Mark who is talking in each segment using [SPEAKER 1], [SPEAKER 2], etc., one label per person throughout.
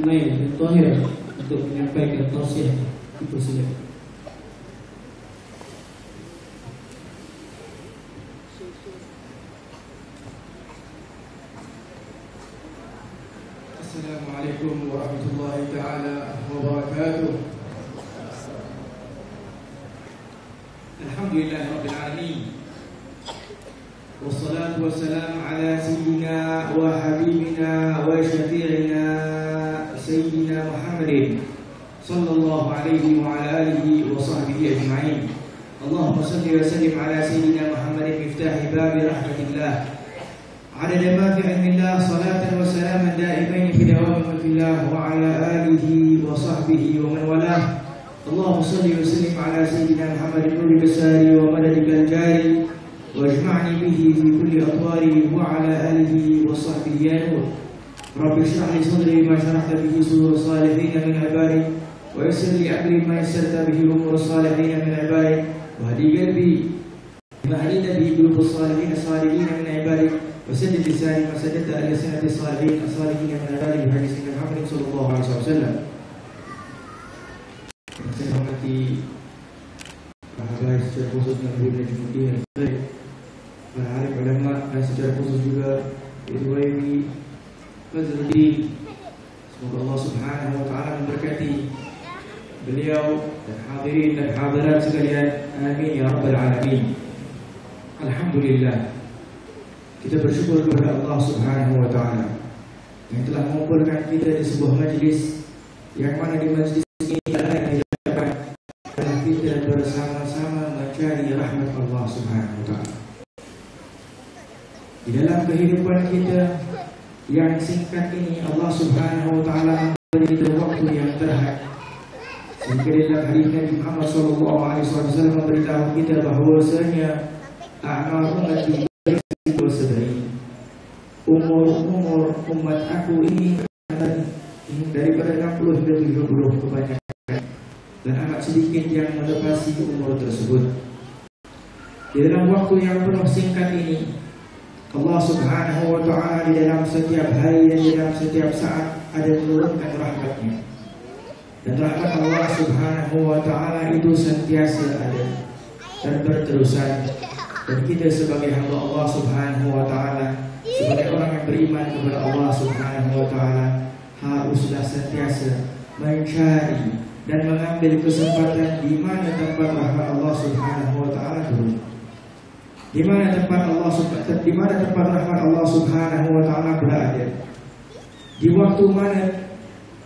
[SPEAKER 1] Mail dan Tahir untuk menyampaikan tausiah. Dipersilakan.
[SPEAKER 2] Assalamualaikum warahmatullahi ta'ala wabarakatuh. Alhamdulillah Rabbil Alamin. Wassalatu wassalamu ala sayyidina wa habibina wa syafi'ina sayyidina Muhammadin sallallahu alaihi wa ala alihi wa sahbihi ajma'in. Allahumma salli wa sallim ala sayyidina Muhammadin miftahi babi rahmatillah عدد ما في علم الله صلاة وسلاما دائمين في دوام ملك الله وعلى آله وصحبه ومن والاه. اللهم صل وسلم على سيدنا محمد نور بساري ومددك الجاري واجمعني به في كل أطواري وعلى آله وصحبه يا نور. رب اشرح لي صدري ما شرحت به صدور الصالحين من عبادك ويسر لي أمري ما يسرت به أمور الصالحين من عبادك وهدي قلبي ما هديت به قلوب الصالحين الصالحين من عبادك وسدد لساني وسددت ألسنة الصالحين الصالحين من عبادك بحديث محمد صلى الله عليه وسلم. Saya hormati sahabat secara khusus dan guru dan jumudi yang baik, para alim ulama dan secara khusus juga Ibu Waimi Fazruddin. Semoga Allah Subhanahu wa taala memberkati beliau dan hadirin dan hadirat sekalian. Amin ya rabbal alamin. Alhamdulillah. Kita bersyukur kepada Allah Subhanahu wa taala yang telah mengumpulkan kita di sebuah majlis yang mana di majlis ini adalah kita bersama-sama mencari rahmat Allah Subhanahu wa taala. Di dalam kehidupan kita yang singkat ini, Allah Subhanahu wa taala memberi kita waktu yang terhad. Sehingga dalam hadis Nabi Muhammad sallallahu alaihi wasallam memberitahu kita bahwasanya a'mal ummati umur umat aku ini daripada 60 hingga 70 kebanyakan, dan amat sedikit yang melepasi umur tersebut. Di dalam waktu yang penuh singkat ini, Allah Subhanahu wa ta'ala di dalam setiap hari dan di dalam setiap saat ada menurunkan rahmatnya. Dan rahmat Allah Subhanahu wa ta'ala itu sentiasa ada dan berterusan. Dan kita sebagai hamba Allah Subhanahu wa ta'ala, sebagai orang yang beriman kepada Allah Subhanahu wa ta'ala, haruslah sentiasa mencari dan mengambil kesempatan di mana tempat rahmat Allah Subhanahu wa ta'ala turun. Di mana tempat rahmat Allah Subhanahu wa ta'ala berada. Di waktu mana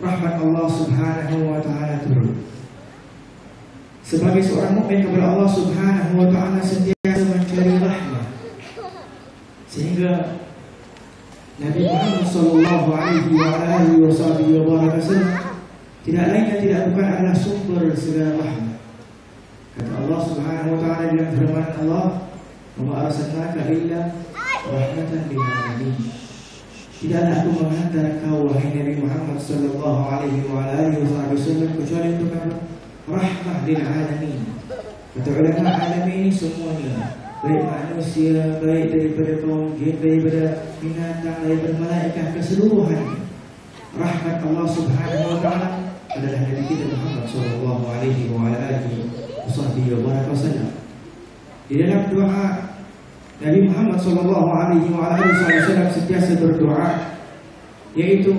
[SPEAKER 2] rahmat Allah Subhanahu wa ta'ala turun. Sebagai seorang mukmin kepada Allah Subhanahu wa ta'ala sentiasa mencari rahmat, sehingga Nabi Muhammad sallallahu alaihi wasallam tidak lain dan tidak bukan adalah sumber segala rahmat. Kata Allah Subhanahu wa ta'ala dalam firman Allah, "Wa ma arsalnaka illa rahmatan lil alamin." Tidaklah aku menghantar kau wahai Nabi Muhammad sallallahu alaihi wasallam kecuali untuk rahmah lil alamin. Kata ulama, alamin ini semuanya, baik manusia, baik daripada kaum jin, daripada binatang, daripada malaikat, keseluruhan. Rahmat Allah Subhanahu wa ta'ala adalah Nabi kita Muhammad sallallahu alaihi wasallam. Di dalam doa Nabi Muhammad sallallahu alaihi wasallam sentiasa berdoa, yaitu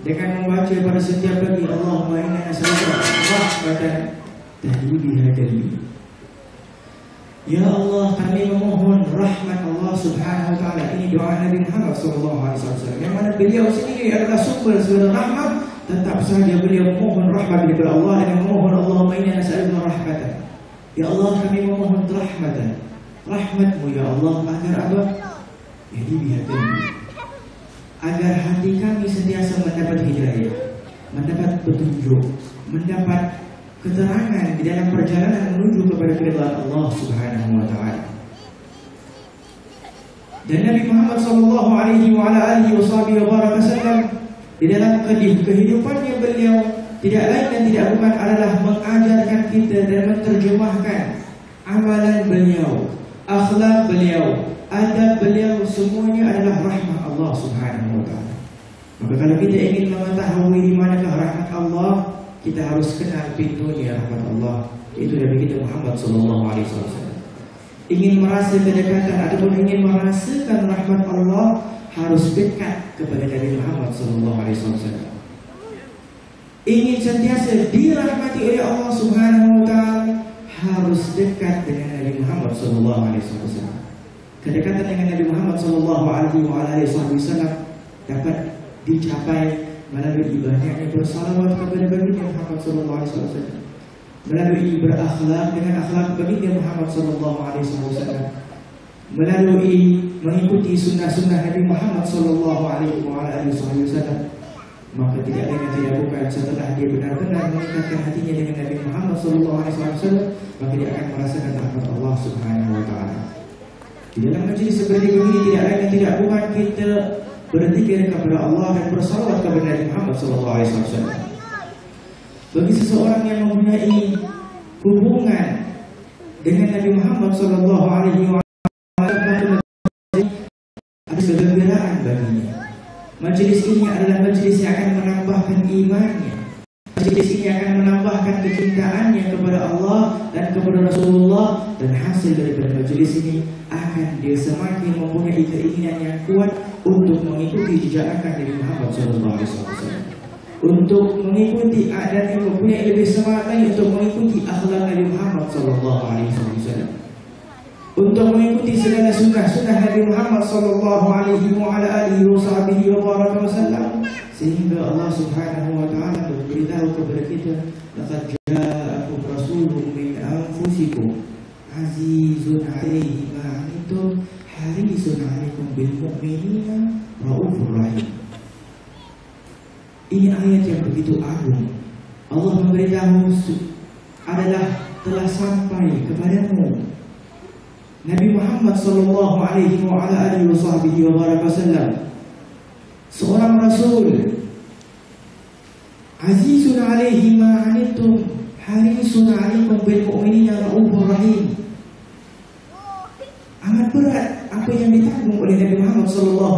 [SPEAKER 2] dengan membaca pada setiap pagi, Allahumma inna nas'aluka rahmatan tahdi biha qalbi. Ya Allah, kami memohon rahmat Allah Subhanahu wa ta'ala. Ini doa Nabi Muhammad SAW, yang mana beliau sendiri adalah sumber segala rahmat. Tetap saja beliau memohon rahmat kepada Allah dan memohon, Allahumma inna nas'aluka rahmatan. Ya Allah, kami memohon rahmatan, rahmatmu ya Allah, agar apa? Jadi biarkan, agar hati kami sentiasa mendapat hidayah, mendapat petunjuk, mendapat keterangan di dalam perjalanan menuju kepada keridhaan Allah Subhanahu wa ta'ala. Dan Nabi Muhammad sallallahu alaihi wasallam di dalam kehidupannya beliau tidak lain dan tidak bukan adalah mengajarkan kita dan menerjemahkan amalan beliau, akhlak beliau, adab beliau, semuanya adalah rahmat Allah Subhanahu wa ta'ala. Maka kalau kita ingin mengetahui di manakah rahmat Allah, kita harus kenal pintunya rahmat Allah, yaitu Nabi kita Muhammad SAW. Ingin merasa kedekatan ataupun ingin merasakan rahmat Allah, harus dekat kepada Nabi Muhammad SAW. Ingin sentiasa dirahmati oleh Allah Subhanahu wa Ta'ala, harus dekat dengan Nabi Muhammad SAW. Kedekatan dengan Nabi Muhammad SAW dapat dicapai melalui banyaknya bersalawat kepada baginda Muhammad SAW, melalui berakhlak dengan akhlak baginda Muhammad SAW, melalui mengikuti sunnah-sunnah Nabi Muhammad SAW. Maka tidak lain dan tidak bukan, setelah dia benar-benar mengikatkan hatinya dengan Nabi Muhammad SAW, maka dia akan merasakan rahmat Allah Subhanahu wa Ta'ala. Di dalam majlis seperti begini tidak lain dan tidak bukan kita berzikir kepada Allah dan bersalawat kepada Nabi Muhammad SAW. Bagi seseorang yang mempunyai hubungan dengan Nabi Muhammad SAW, ada kegembiraan baginya. Majlis ini adalah majlis yang akan menambahkan imannya. Majlis ini akan menambahkan kecintaannya kepada Allah dan kepada Rasulullah, dan hasil daripada majlis ini akan dia semakin mempunyai keinginan yang kuat untuk mengikuti jejak Nabi Muhammad SAW, untuk mengikuti dan yang mempunyai lebih semangat lagi untuk mengikuti akhlak Nabi Muhammad SAW, untuk mengikuti segala sunnah-sunnah Nabi Muhammad SAW, sehingga Allah Subhanahu wa Ta'ala beritahu kepada kita, laqad ja'akum rasulun min anfusikum azizun 'alaihi ma 'anittum harisun 'alaikum bil mu'minina raufur rahim. Ini ayat yang begitu agung. Allah memberitahu adalah telah sampai kepadamu Nabi Muhammad SAW, seorang Rasul, azizun 'alaihi ma 'anittum harisun 'alaikum bil mu'minina raufur rahim. Amat berat apa yang ditanggung oleh Nabi Muhammad SAW.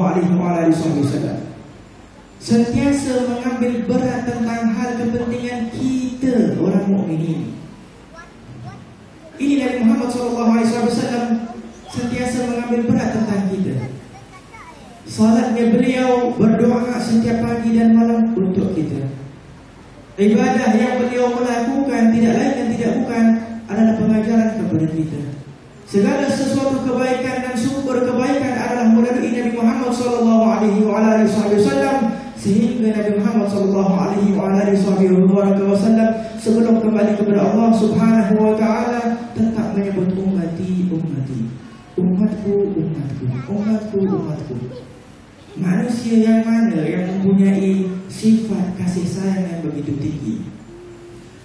[SPEAKER 2] Sentiasa mengambil berat tentang hal kepentingan kita orang mukminin. Ini Nabi Muhammad SAW sentiasa mengambil berat tentang kita. Salatnya beliau berdoa setiap pagi dan malam untuk kita. Ibadah yang beliau melakukan tidak lain dan tidak bukan adalah pengajaran kepada kita. Segala sesuatu kebaikan dan sumber kebaikan adalah melalui Nabi Muhammad SAW, sehingga Nabi Muhammad SAW sebelum kembali kepada Allah Subhanahu wa Ta'ala tetap menyebut ummati, ummati, umatku, umatku, umatku, umatku. Manusia yang mana yang mempunyai sifat kasih sayang yang begitu tinggi,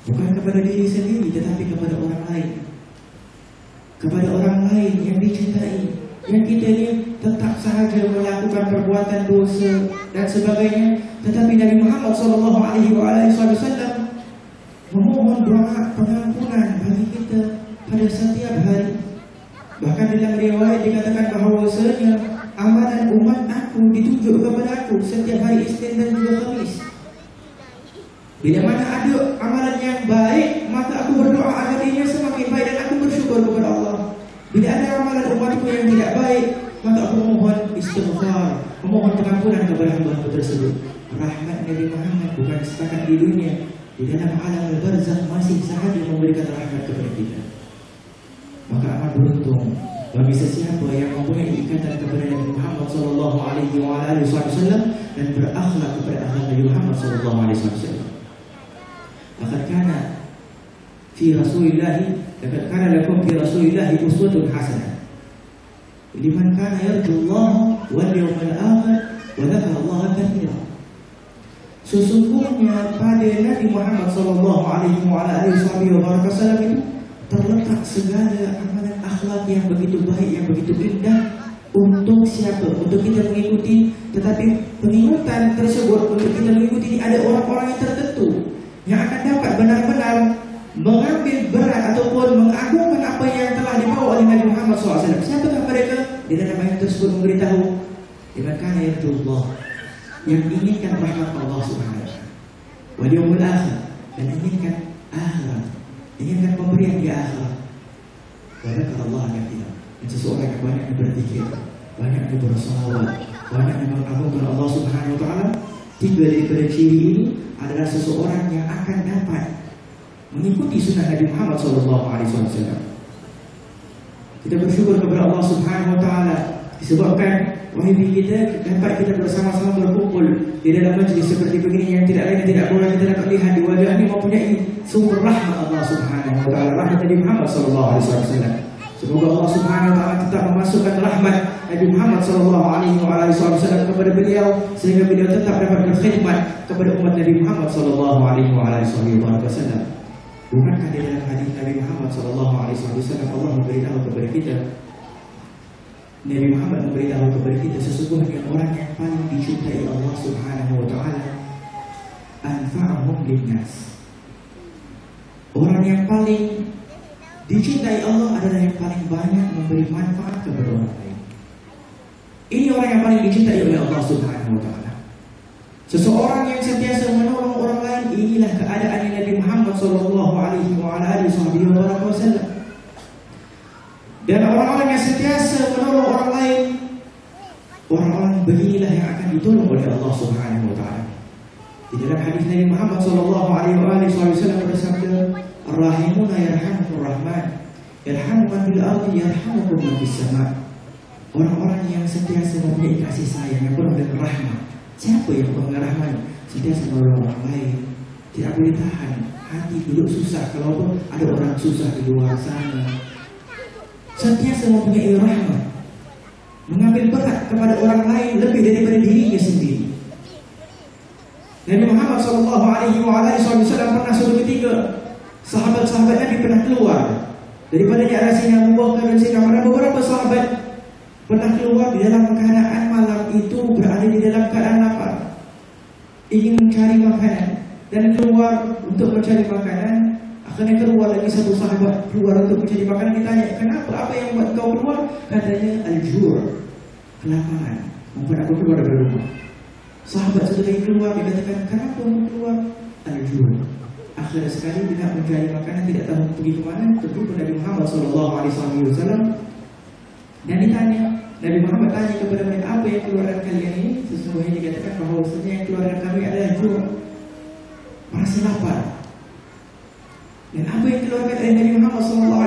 [SPEAKER 2] bukan kepada diri sendiri tetapi kepada orang lain, kepada orang lain yang dicintai, yang kita ini tetap sahaja melakukan perbuatan dosa dan sebagainya, tetapi Nabi Muhammad SAW memohon doa pengampunan bagi kita pada setiap hari. Bahkan dalam riwayat dikatakan bahawasanya amalan umat aku ditunjuk kepada aku setiap hari Isnin dan juga Khamis. Bila mana ada amalan yang baik, maka aku berdoa agar dirinya semakin baik dan aku bersyukur kepada Allah. Bila ada amalan umatku yang tidak baik, maka aku memohon istighfar, memohon pengampunan kepada hamba-hamba tersebut. Rahmat Nabi Muhammad bukan setakat di dunia, di dalam alam barzakh masih sahaja memberikan rahmat kepada kita. Maka amat beruntung bagi sesiapa yang mempunyai ikatan kepada Nabi Muhammad SAW dan berakhlak kepada akhlak Nabi Muhammad SAW. Laqad kana fi Rasulillah, laqad kana lakum fi Rasulillah uswatun hasanah liman kana yarju Allah wal yawmal akhir wa dzakara Allah katsiran. Sesungguhnya pada Nabi Muhammad SAW itu terletak segala amalan akhlak yang begitu baik, yang begitu indah. Untuk siapa? Untuk kita mengikuti. Tetapi pengikutan tersebut untuk kita mengikuti ini ada orang-orang yang tertentu yang akan dapat benar-benar mengambil berat ataupun mengagungkan apa yang telah dibawa oleh Nabi Muhammad SAW. Siapakah mereka? Di dalam ayat tersebut memberitahu, liman kana yarjullah yang inginkan rahmat Allah Subhanahu wa taala, wal yaumil akhir, dan inginkan akhirat, inginkan pemberian di akhirat. Wa dzakara Allah katsiran. Dan seseorang yang banyak berzikir, banyak bersolawat, banyak mengagungkan Allah Subhanahu wa taala, tiga daripada ciri ini adalah seseorang yang akan dapat mengikuti sunnah Nabi Muhammad SAW. Kita bersyukur kepada Allah Subhanahu wa taala disebabkan wahai kita dapat kita bersama-sama berkumpul di dalam majlis seperti begini yang tidak lain tidak boleh kita dapat lihat di wajah ini mempunyai sumber rahmat Allah Subhanahu wa taala, rahmat Nabi Muhammad SAW. Semoga Allah Subhanahu wa taala tetap memasukkan rahmat Nabi Muhammad SAW kepada beliau sehingga beliau tetap dapat berkhidmat kepada umat Nabi Muhammad SAW. Bukankah di dalam hadis Nabi Muhammad SAW Allah memberitahu kepada kita, Nabi Muhammad memberitahu kepada kita sesungguhnya orang yang paling dicintai Allah Subhanahu wa taala anfa'uhum linnas. Orang yang paling dicintai Allah adalah yang paling banyak memberi manfaat kepada orang lain. Ini orang yang paling dicintai oleh Allah Subhanahu wa taala. Seseorang yang sentiasa menolong orang lain, inilah keadaan Nabi Muhammad SAW. Dan orang-orang yang sentiasa menolong orang lain, orang-orang beginilah yang akan ditolong oleh Allah Subhanahu wa taala. Di dalam hadis Nabi Muhammad SAW bersabda, "Ar-rahimuna yarhamuhur rahman, yarhamu man fil ardi yarhamukum man fis sama." Orang-orang yang sentiasa mempunyai kasih sayang yang penuh dengan rahmat. Siapa yang penuh dengan rahmat? Sentiasa menolong orang lain. Tidak boleh tahan hati duduk susah kalau ada orang susah di luar sana. Sentiasa mempunyai rahmat, mengambil berat kepada orang lain lebih daripada dirinya sendiri. Nabi Muhammad SAW pernah suatu ketika sahabat-sahabat Nabi pernah keluar daripada ada Sayyidina Abu Bakar dan Sayyidina Umar. Beberapa sahabat pernah keluar di dalam keadaan malam itu berada di dalam keadaan lapar, ingin mencari makanan dan keluar untuk mencari makanan. Akhirnya keluar lagi satu sahabat keluar untuk mencari makanan. Ditanya, kenapa? Apa yang buat kau keluar? Katanya al-jur', kelaparan membuat aku keluar dari rumah. Sahabat satu lagi keluar, dia katakan, kenapa kamu keluar? Al-jur'. Akhirnya sekali tidak mencari makanan, tidak tahu pergi ke mana, terjumpa Nabi Muhammad SAW. Dan ditanya, Nabi Muhammad tanya kepada mereka, apa yang keluaran kalian ini? Sesungguhnya dikatakan bahawa sebenarnya yang keluaran kami adalah jur', merasa lapar. Dan apa yang keluarkan oleh Nabi Muhammad SAW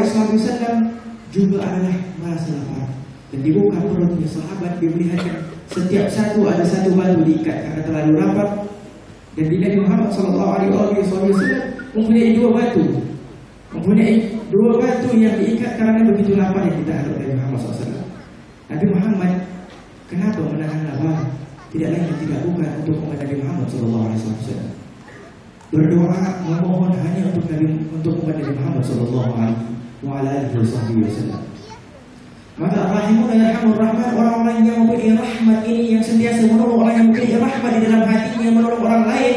[SPEAKER 2] juga adalah merasa lapar. Dan dibuka perutnya sahabat, dia melihatkan setiap satu ada satu batu diikat karena terlalu lapar. Dan di Nabi Muhammad SAW mempunyai dua batu yang diikat karena begitu lapar yang kita hadap Nabi Muhammad SAW. Nabi Muhammad kenapa menahan lapar? Tidak lain dan tidak bukan untuk umat Nabi Muhammad SAW. Berdoa memohon hanya untuk umat Nabi Muhammad SAW. Maka rahimuna yarhamur rahman, orang-orang yang mempunyai rahmat ini, yang sentiasa menolong orang yang mempunyai rahmat di dalam hatinya, menolong orang lain,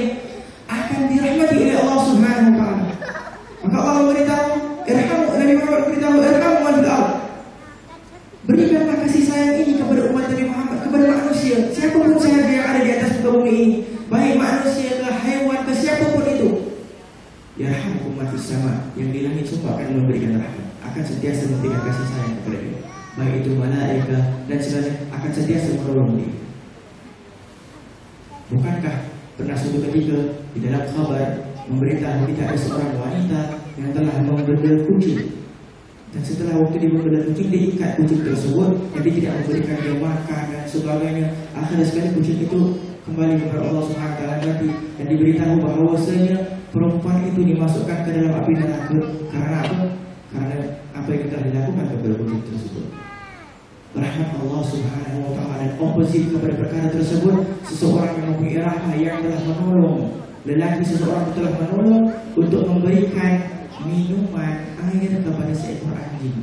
[SPEAKER 2] akan dirahmati oleh Allah Subhanahu wa taala. Maka Allah beritahu, irhamu, Nabi Muhammad beritahu, irhamu man fil ardh. Berikanlah kasih sayang ini kepada umat Nabi Muhammad, kepada manusia, siapapun sahaja yang ada di atas muka bumi ini, baik manusia ke hewan ke siapapun itu. Yarhamukum man fis sama, yang di langit semua akan memberikan rahmat, akan sentiasa memberikan kasih sayang kepada dia. Baik itu malaikat dan sebagainya akan sentiasa menolong dia. Bukankah pernah suatu ketika di dalam khabar memberitahu kita ada seorang wanita yang telah membela kucing, dan setelah waktu dia membela kucing, dia ikat kucing tersebut, jadi tidak memberikan dia makan dan sebagainya. Akhirnya sekali kucing itu kembali kepada Allah Subhanahu wa taala dan diberitahu bahawasanya perempuan itu dimasukkan ke dalam api neraka karena apa? Karena apa yang telah dilakukan kepada kucing tersebut. Rahmat Allah Subhanahu wa taala dan opposite kepada perkara tersebut, seseorang yang mempunyai rahmat yang telah menolong lelaki, seseorang yang telah menolong untuk memberikan minuman air kepada seekor anjing.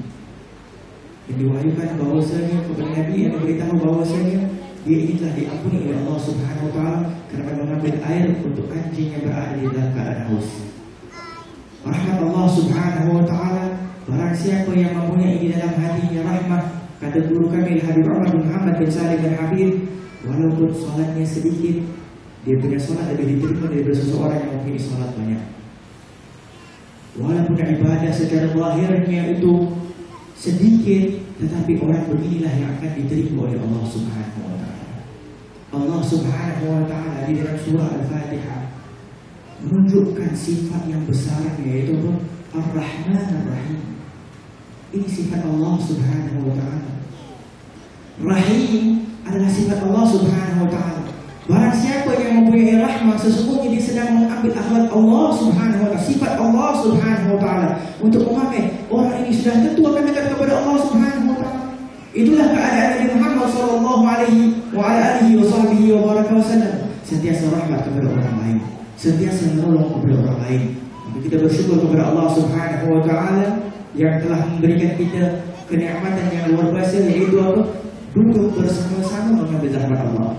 [SPEAKER 2] Yang diwahyukan bahwasanya kepada Nabi yang memberitahu bahwasanya dia ini telah diampuni oleh Allah Subhanahu wa taala karena mengambil air untuk anjing yang berada di dalam keadaan haus. Rahmat Allah Subhanahu wa taala, barang siapa yang mempunyai di dalam hatinya rahmat, kata guru kami Habib Umar bin Muhammad bin Salim bin Habib, walaupun sholatnya sedikit, dia punya sholat lebih diterima daripada seseorang yang mempunyai sholat banyak. Walaupun ibadah secara lahirnya itu sedikit, tetapi orang beginilah yang akan diterima oleh Allah Subhanahu wa Ta'ala. Allah Subhanahu wa Ta'ala di dalam surah Al-Fatihah menunjukkan sifat yang besar, yaitu Ar-Rahman Ar-Rahim. Ini sifat Allah Subhanahu wa Ta'ala. Rahim adalah sifat Allah Subhanahu wa Ta'ala. Barang siapa yang mempunyai rahmat, sesungguhnya dia sedang mengambil akhlak Allah Subhanahu wa Ta'ala, sifat Allah Subhanahu wa Ta'ala, untuk memakai orang ini sudah tentu akan dekat kepada Allah Subhanahu wa Ta'ala. Itulah keadaan Nabi Muhammad sallallahu alaihi wasallam, sentiasa rahmat kepada orang lain, sentiasa menolong kepada orang lain. Maka kita bersyukur kepada Allah Subhanahu wa Ta'ala yang telah memberikan kita kenikmatan yang luar biasa, yaitu apa? Duduk bersama-sama mengambil rahmat Allah.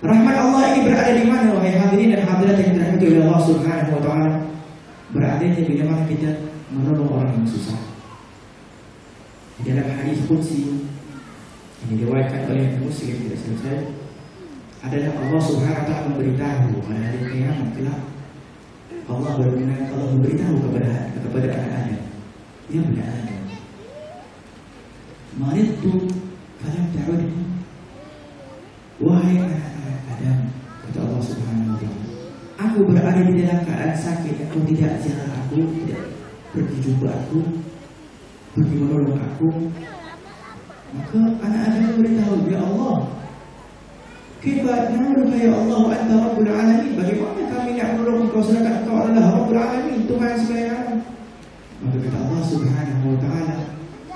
[SPEAKER 2] Rahmat Allah ini berada di mana, wahai hadirin dan hadirat yang dirahmati oleh Allah Subhanahu wa Ta'ala? Berada di bila mana kita menolong orang yang susah. Di dalam hadis qudsi yang diriwayatkan oleh Muslim tidak selesai, adalah Allah Subhanahu wa Ta'ala memberitahu pada hari kiamat kelak. Allah memberitahu kepada anak Adam, ya bani Adam, maridtu falam ta'udni. Wahai anak-anak Adam, kata Allah Subhanahu wa Ta'ala, aku berada di dalam keadaan sakit, aku tidak ziarah aku, tidak pergi jumpa aku, pergi menolong aku. Maka anak Adam memberitahu, ya Allah, kaifa na'buduka ya Allah wa anta rabbul alamin? Bagaimana kami nak menolong engkau sedangkan engkau adalah rabbul alamin, Tuhan sekalian alam? Maka kata Allah Subhanahu wa Ta'ala,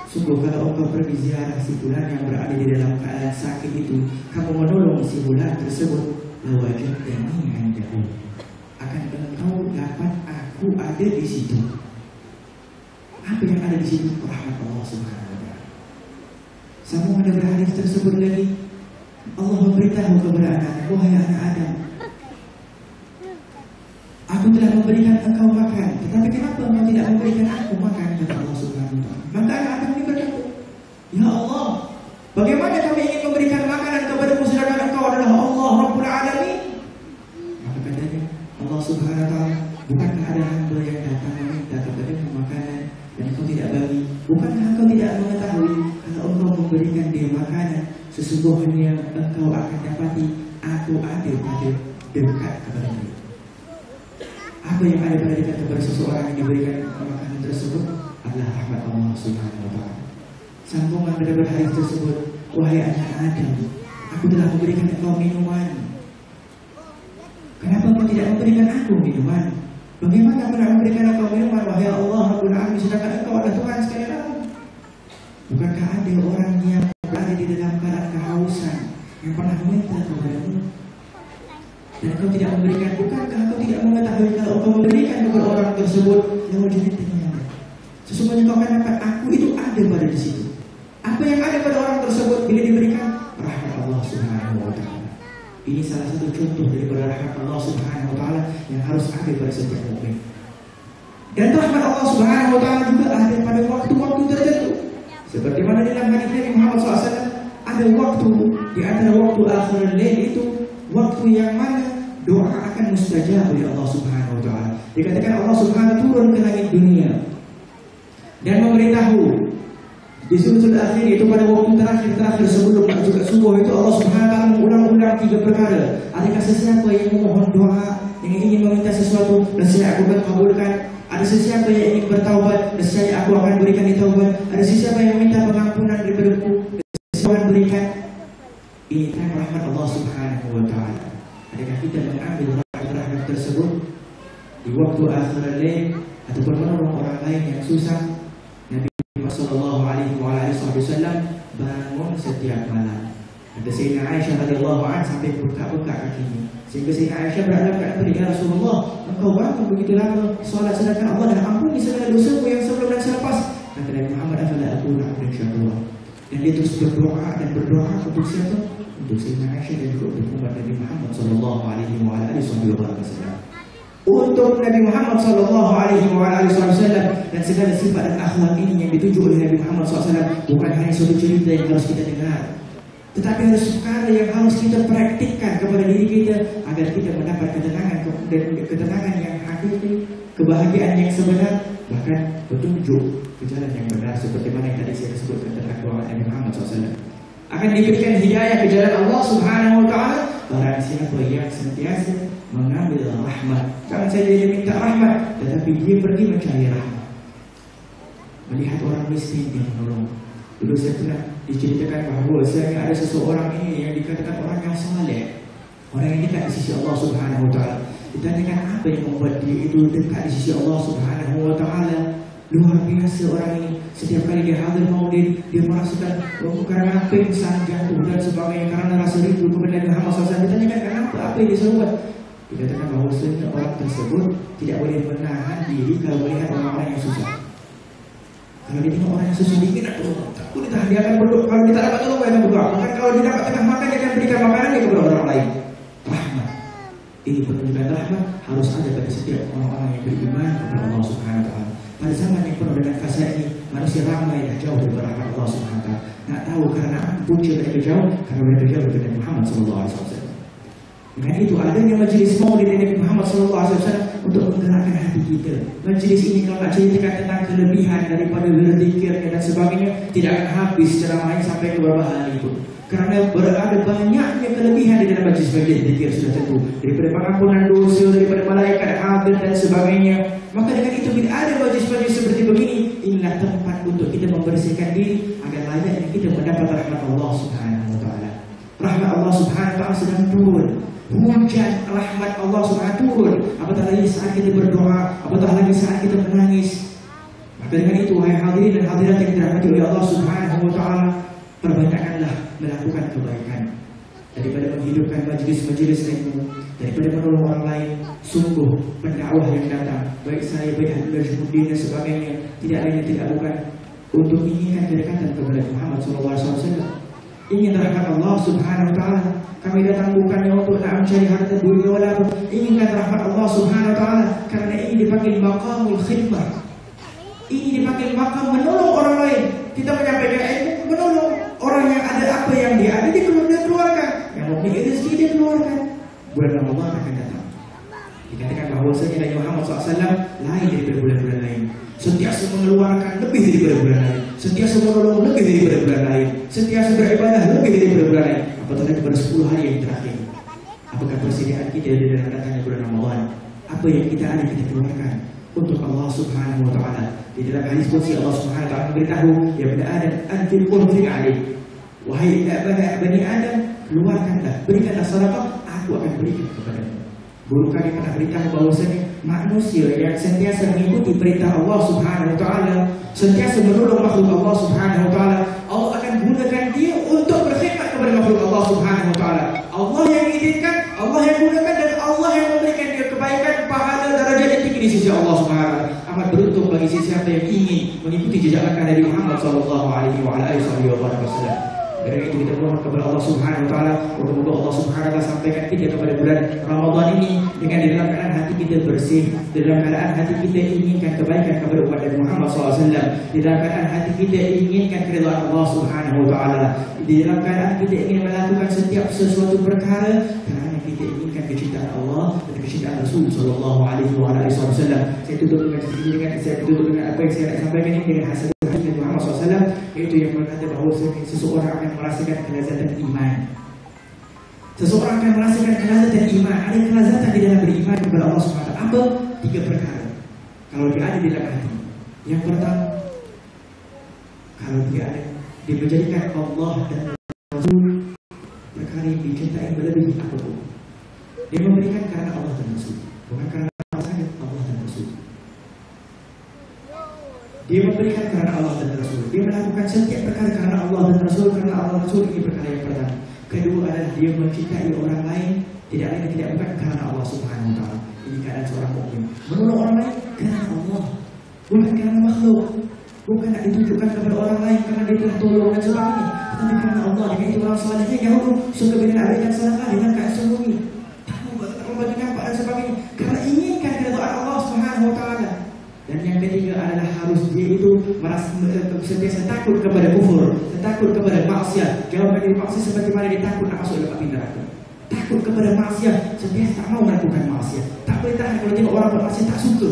[SPEAKER 2] sungguh kalau engkau pergi ziarah si fulan yang berada di dalam keadaan sakit itu, kamu menolong si fulan tersebut, lawajadtani 'indahu, akan engkau dapat aku ada di situ. Apa yang ada di situ? Rahmat Allah Subhanahu wa Ta'ala. Sambung pada hadis tersebut lagi, Allah memberitahu kepada anak-anak, wahai anak Adam, aku telah memberikan engkau makan, tetapi kenapa engkau tidak memberikan aku makan? Kata Allah Subhanahu wa Ta'ala. Maka anak Adam ini berkata, ya Allah, bagaimana kami ingin memberikan makanan kepadamu sedangkan engkau adalah Allah Rabbul Alamin? Maka katanya Allah Subhanahu wa Ta'ala, bukankah ada hamba yang datang meminta kepadamu makanan dan engkau tidak bagi? Bukankah engkau tidak mengetahui kalau engkau memberikan dia makanan, sesungguhnya engkau akan dapati aku ada pada dekat kepada dia. Apa yang ada pada dekat kepada seseorang yang diberikan makanan tersebut adalah rahmat Allah Subhanahu wa Ta'ala. Sambungan daripada hadis tersebut, wahai anak Adam, aku telah memberikan engkau minuman. Kenapa engkau tidak memberikan aku minuman? Bagaimana aku nak memberikan engkau minuman, wahai Allah Rabbul Alamin, sedangkan engkau adalah Tuhan sekalian alam? Bukankah ada orang yang berada di dalam keadaan kehausan yang pernah meminta kepadamu dan engkau tidak memberikan? Bukankah engkau tidak mengetahui kalau engkau memberikan kepada orang tersebut, lalu jadi ternyata sesungguhnya engkau akan dapat aku itu ada pada di situ. Apa yang ada pada orang tersebut bila diberikan? Rahmat Allah Subhanahu wa Ta'ala. Ini salah satu contoh daripada rahmat Allah Subhanahu wa Ta'ala yang harus ada pada setiap mukmin. Dan rahmat Allah Subhanahu wa Ta'ala juga ada pada waktu-waktu tertentu. Seperti mana dalam hadis Nabi Muhammad SAW, ada waktu di antara waktu akhir lail itu waktu yang mana doa akan mustajab oleh Allah Subhanahu wa Ta'ala. Dikatakan Allah Subhanahu wa Ta'ala turun ke langit dunia dan memberitahu di sudut akhir, itu pada waktu terakhir sebelum juga subuh itu, Allah Subhanahu wa Ta'ala mengulang-ulang 3 perkara. Adakah sesiapa yang memohon doa, yang ingin meminta sesuatu, dan saya akan kabulkan? Ada sesiapa yang ingin bertaubat, dan saya aku akan berikan dia taubat. Ada sesiapa yang minta pengampunan daripadaku, dan saya akan berikan. Ini kan rahmat Allah Subhanahu wa Ta'ala. Adakah kita mengambil rahmat tersebut di waktu akhir lain ataupun menolong orang lain yang susah? Nabi Sallallahu Alaihi Wasallam bangun setiap malam. Ada Sayyidina Aisyah radhiyallahu anha sampai bengkak-bengkak kakinya, sehingga Sayyidina Aisyah berkata kepada ya Rasulullah, engkau bangun begitu lama solat sedangkan Allah dah ampuni segala dosamu yang sebelum dan selepas. Kata Nabi Muhammad, afala aqulu abdan syakura. Dan dia terus berdoa dan berdoa untuk siapa? Untuk Sayyidina Aisyah dan juga untuk umat Nabi Muhammad Sallallahu Alaihi Wasallam. Untuk Nabi Muhammad Sallallahu Alaihi Wasallam dan segala sifat dan akhlak ini yang dituju oleh Nabi Muhammad SAW bukan hanya suatu cerita yang harus kita dengar, Tetapi ada perkara yang harus kita praktikkan kepada diri kita agar kita mendapat ketenangan dan ketenangan yang hakiki, kebahagiaan yang sebenar, bahkan petunjuk ke jalan yang benar seperti mana yang tadi saya sebutkan tentang doa Nabi Muhammad SAW. Akan diberikan hidayah ke jalan Allah Subhanahu wa taala barang siapa yang senantiasa mengambil rahmat. Jangan saja dia minta rahmat, tetapi dia pergi mencari rahmat. Melihat orang miskin yang menolong. Dulu saya pernah diceritakan bahawa saya ada seseorang ini yang dikatakan orang yang saleh, orang yang dekat di sisi Allah Subhanahu wa taala. Ditanyakan apa yang membuat dia itu dekat di sisi Allah Subhanahu wa taala. Luar biasa orang ini. Setiap kali dia hadir maulid, dia merasakan karena pingsan, jatuh dan sebagainya, karena rasa rindu kepada Nabi Muhammad SAW. Ditanyakan kenapa, apa yang dia buat? Dikatakan bahawasanya orang tersebut tidak boleh menahan diri kalau melihat orang-orang yang susah. Kalau dia tengok orang yang susah, dia nak tolong, takut ditahan, dia akan berdoa. Kalau dia tak dapat tolong, dia akan berdoa. Bahkan kalau dia dapat tengah makan, dia akan berikan makanan dia kepada orang lain. Rahmat. Ini penunjukan rahmat harus ada pada setiap orang-orang yang beriman kepada Allah Subhanahu wa taala. Pada zaman yang penuh dengan fasa ini, manusia ramai dah jauh dari rahmat Allah Subhanahu wa taala. Nak tahu kerana punca mereka jauh? Karena mereka jauh dari Nabi Muhammad SAW. Dengan itu adanya majlis maulid Nabi Muhammad SAW untuk menggerakkan hati kita. Majlis ini kalau nak ceritakan tentang kelebihan daripada berzikirnya dan sebagainya, tidak akan habis ceramahnya sampai ke beberapa hari pun. Kerana berada banyaknya kelebihan di dalam majlis-majlis zikir sudah tentu, daripada pengampunan dosa, daripada malaikat hadir dan sebagainya. Maka dengan itu bila ada majlis-majlis seperti begini, inilah tempat untuk kita membersihkan diri agar layaknya kita mendapat rahmat Allah Subhanahu wa taala. Rahmat Allah Subhanahu wa taala sedang turun. Hujan rahmat Allah Subhanahu turun. Apatah lagi saat kita berdoa, apatah lagi saat kita menangis. Maka dengan itu wahai hadirin dan hadirat yang dirahmati oleh Allah Subhanahu wa taala, perbanyakkanlah melakukan kebaikan daripada menghidupkan majlis-majlis ilmu, daripada menolong orang lain. Sungguh pendakwah yang datang, baik saya, baik Habibullah Syuhudin dan sebagainya, tidak lain dan tidak bukan untuk menginginkan kedekatan kepada Muhammad SAW. Ingin rahmat Allah Subhanahu wa taala. Kami datang bukannya untuk nak mencari harta dunia wala apa. Inginkan rahmat Allah Subhanahu wa taala karena ini dipanggil maqamul khidmah. Ini dipanggil maqam menolong orang lain. Kita menyampaikan ilmu, menolong orang yang ada apa yang dia ada, dia keluarkan. Yang memiliki rezeki dia keluarkan. Bulan Ramadan akan datang. Dikatakan bahawasanya Nabi Muhammad SAW lain daripada bulan-bulan lain. Sentiasa mengeluarkan lebih daripada bulan lain. Sentiasa menolong lebih daripada bulan lain. Sentiasa beribadah lebih daripada bulan lain. Apatah lagi pada 10 hari yang terakhir. Apakah persediaan kita di dalam datangnya bulan Ramadan? Apa yang kita ada kita keluarkan untuk Allah Subhanahu wa taala. Di dalam hadis qudsi Allah Subhanahu wa taala memberitahu, ya bani Adam, anfil qurfi alaik. Wahai bani Adam, keluarkanlah, berikanlah sedekah, aku akan berikan kepadamu. Guru kami pernah beritahu bahawasanya manusia yang sentiasa mengikuti perintah Allah Subhanahu wa taala, sentiasa menolong makhluk Allah Subhanahu wa taala, Allah akan gunakan dia untuk berkhidmat kepada makhluk Allah Subhanahu wa taala. Allah yang izinkan, Allah yang gunakan, dan Allah yang memberikan dia kebaikan, pahala, darajat yang tinggi di sisi Allah Subhanahu wa taala. Amat beruntung bagi siapa yang ingin mengikuti jejak langkah Nabi Muhammad sallallahu alaihi wasallam. Dari itu kita mohon kepada Allah Subhanahu wa taala, semoga Allah Subhanahu wa taala sampaikan kita kepada bulan Ramadan ini dengan di dalam keadaan hati kita bersih, di dalam keadaan hati kita inginkan kebaikan kepada umat Nabi Muhammad SAW, di dalam keadaan hati kita inginkan keridhaan Allah Subhanahu wa taala, di dalam keadaan kita ingin melakukan setiap sesuatu perkara kerana kita inginkan kecintaan Allah dan kecintaan Rasul sallallahu alaihi wasallam. Saya tutup dengan apa yang saya nak sampaikan ini dengan hasil Nabi Muhammad SAW, yaitu yang berkata bahawa seseorang akan merasakan kelezatan iman. Seseorang akan merasakan kelezatan iman. Ada kelezatan di dalam beriman kepada Allah SWT. Apa? 3 perkara. Kalau dia ada di dalam hati. Yang pertama, kalau dia ada, dia menjadikan Allah dan Rasul perkara yang dicintai melebihi apapun. Dia memberikan karena Allah dan Rasul, bukan karena saja Allah dan Rasul. Dia memberikan karena Allah dan Rasul. Dia melakukan setiap perkara karena Allah dan Rasul. Karena Allah dan Rasul, ini perkara yang pertama. Kedua adalah dia mencintai orang lain, tidak lain tidak bukan karena Allah Subhanahu wa taala. Ini keadaan seorang mukmin. Menolong orang lain karena Allah, bukan karena makhluk. Bukan nak ditunjukkan kepada orang lain karena dia telah tolong dan sebagainya, tetapi karena Allah. Dengan itu orang salehnya dahulu suka bila nak berikan sedekah dengan keadaan sembunyi, tahu tak membagi nampak dan sebagainya, karena inginkan keridhaan Allah Subhanahu wa taala. Dan yang ketiga adalah harus dia itu merasa sentiasa takut kepada kufur, takut kepada maksiat. Jauhkan dari maksiat sebagaimana dia takut nak masuk dalam api neraka. Takut kepada maksiat, sentiasa tak mau melakukan maksiat. Tak boleh tahan kalau tengok orang bermaksiat tak suka.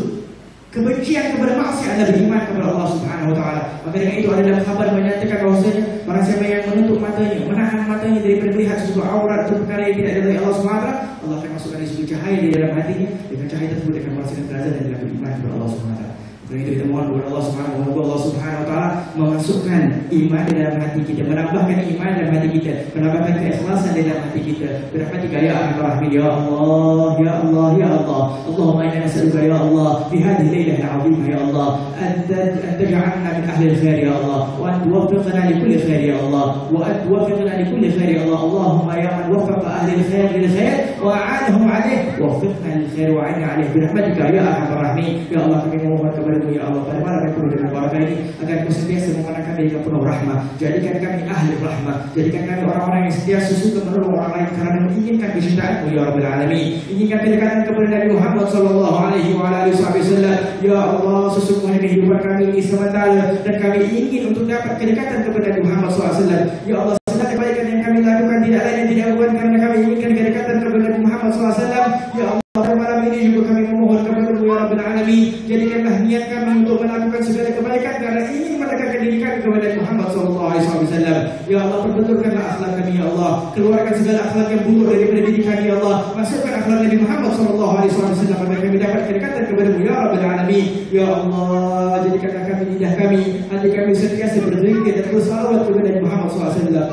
[SPEAKER 2] Kebencian kepada maksiat adalah beriman kepada Allah Subhanahu Wa Taala. Maka dengan itu adalah khabar menyatakan bahwasanya barang siapa yang menutup matanya, menahan matanya daripada melihat sesuatu aurat atau perkara yang tidak diridai Allah Subhanahu Wa Taala, Allah akan masukkan sesuatu cahaya di dalam hatinya. Dengan cahaya tersebut akan merasakan derajat dan dalam beriman kepada Allah Subhanahu Wa Taala. Karena itu kita mohon kepada Allah Subhanahu Wa Taala memasukkan iman di dalam hati kita, menambahkan iman dalam hati kita, menambahkan keikhlasan di dalam hati kita. Berahmatika ya Arhamar Rahimin ya Allah, ya Allah, ya Allah. Allahumma inna nas'aluka ya Allah fi hadhihi al-lailah al-'azimah ya Allah an taj'alna min ahli al-khair ya Allah, wa an tuwaffiqna li kulli khair ya Allah, wa an tuwaffiqna li kulli khair ya Allah. Allahumma ya man waffaqa ahli al-khair lil khair wa a'anahum 'alayh, waffiqna lil khair wa 'inna 'alayh. Berahmatika ya Arhamar Rahimin ya Allah, kami memohon kepada ya Allah pada malam yang penuh dengan barakah ini agar Kau sentiasa memenangkan kami dengan penuh rahmat. Jadikan kami ahli rahmat, jadikan kami orang-orang yang sentiasa suka menolong orang lain kerana menginginkan kecintaan-Mu ya Rabbal Alamin. Inginkan kedekatan kepada Nabi Muhammad sallallahu alaihi wa alihi wasallam. Ya Allah, sesungguhnya kehidupan kami ini sementara dan kami ingin untuk dapat kedekatan kepada Nabi Muhammad sallallahu alaihi wasallam. Ya Allah, segala kebaikan yang kami lakukan tidak lain dan tidak bukan karena kami inginkan kedekatan kepada Nabi Muhammad sallallahu alaihi wasallam. Ya Allah, pada malam ini juga kami memohon kepada-Mu ya Rabbal Alamin, jadikanlah niat kami untuk melakukan segala kebaikan karena ingin mendekatkan diri kami kepada Muhammad sallallahu alaihi wasallam. Ya Allah, perbetulkanlah akhlak kami ya Allah, keluarkan segala akhlak yang buruk daripada diri kami ya Allah, masukkan akhlak Nabi Muhammad sallallahu alaihi wasallam agar kami dapat kedekatan kepada-Mu ya Rabbal Alamin. Ya Allah, jadikanlah kami lidah kami, hati kami sentiasa berzikir dan bersalawat kepada Nabi Muhammad sallallahu alaihi wasallam,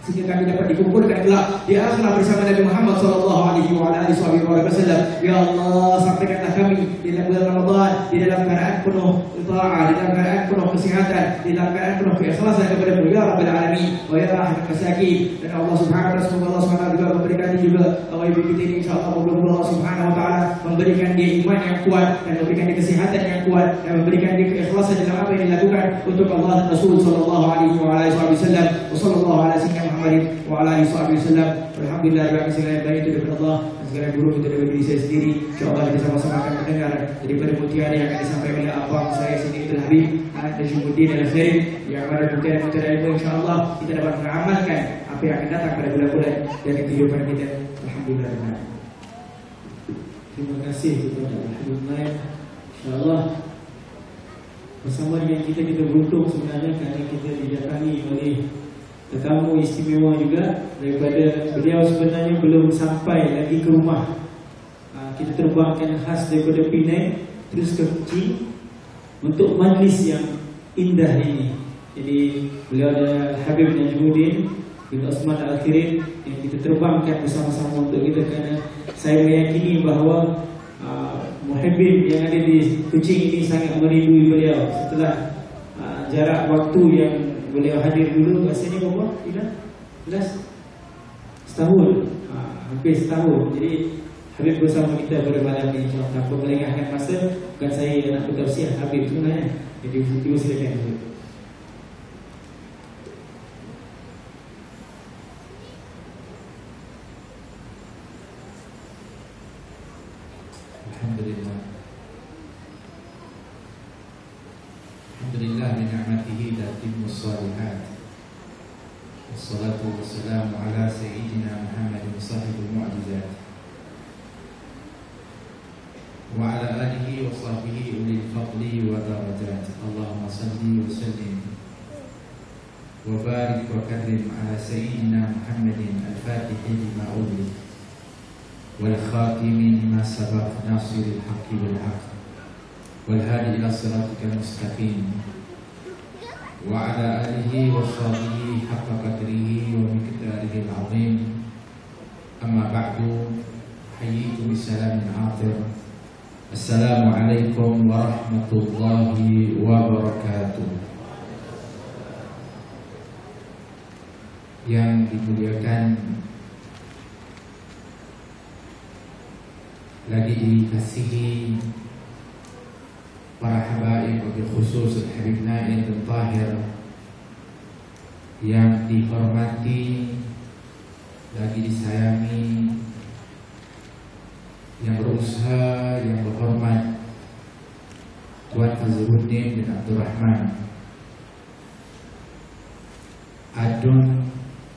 [SPEAKER 2] sehingga kami dapat dikumpulkan kelak di akhirat bersama Nabi Muhammad sallallahu alaihi wasallam. Ya Allah, sampaikanlah kami di dalam bulan Ramadan di dalam keadaan penuh taat, di dalam keadaan penuh kesihatan, di dalam keadaan penuh keikhlasan kepada-Mu ya Rabbal Alamin wa ya Rahman Masakin. Dan Allah Subhanahu wa taala juga memberikan juga ibu kita ini insyaallah Allah Subhanahu wa taala memberikan dia iman yang kuat dan memberikan dia kesihatan yang kuat dan memberikan dia keikhlasan dalam apa yang dilakukan untuk Allah dan Rasul sallallahu alaihi wasallam. Wa sallallahu ala sayyidina Muhammad wa ala alihi wasallam. Alhamdulillah, terima segala yang baik itu daripada Allah dan segala yang buruk itu daripada diri saya sendiri. InsyaAllah kita sama-sama akan mendengar daripada mutiara yang akan disampaikan oleh abang saya sini Abdul Habib Najmuddin Al-Khairi, yang pada mutiara-mutiara itu insyaAllah kita dapat mengamalkan apa yang akan datang pada bulan-bulan dari kehidupan kita. Alhamdulillah.
[SPEAKER 1] Terima kasih kepada Alhamdulillah. InsyaAllah bersama dengan kita beruntung sebenarnya kerana kita didatangi oleh tetamu istimewa juga daripada beliau. Sebenarnya belum sampai lagi ke rumah. Kita terbangkan khas daripada Penang terus ke Kuching untuk majlis yang indah ini. Jadi beliau adalah Habib Najmuddin bin Osman Al-Khairi yang kita terbangkan bersama-sama untuk kita, kerana saya meyakini bahawa muhibbin yang ada di Kuching ini sangat merindui beliau setelah jarak waktu yang beliau hadir dulu. Rasanya berapa? 11 setahun, hampir setahun. Jadi Habib bersama kita pada malam ini insyaAllah. Tanpa melengahkan masa, bukan saya yang nak bertausiah Habib sebenarnya. Jadi cuba silakan Habib.
[SPEAKER 3] Alhamdulillah. Alhamdulillah bi ni'matihi tatimmus shalihat. Wassalatu wassalamu ala sayyidina Muhammadin sahibul mu'jizat wa ala alihi wa sahbihi ulil fadli wa darajat. Allahumma salli wa sallim wa barik wa karrim ala sayyidina Muhammadin al-fatihi lima ughliq wal khatimi lima sabaq nasiril haqqi wal haqq wal hadi ila siratikal mustaqim wa ala alihi wa sahbihi haqqa qadrihi wa miqdarihi al-azim. Amma ba'du, hayyikum bisalamin atir. Assalamualaikum warahmatullahi wabarakatuh. Yang dimuliakan lagi dikasihi para habaib, wabil khusus Habib Naim bin Tahir, yang dihormati, lagi disayangi, yang berusaha, yang berhormat Tuan Fazruddin bin Abdul Rahman Adun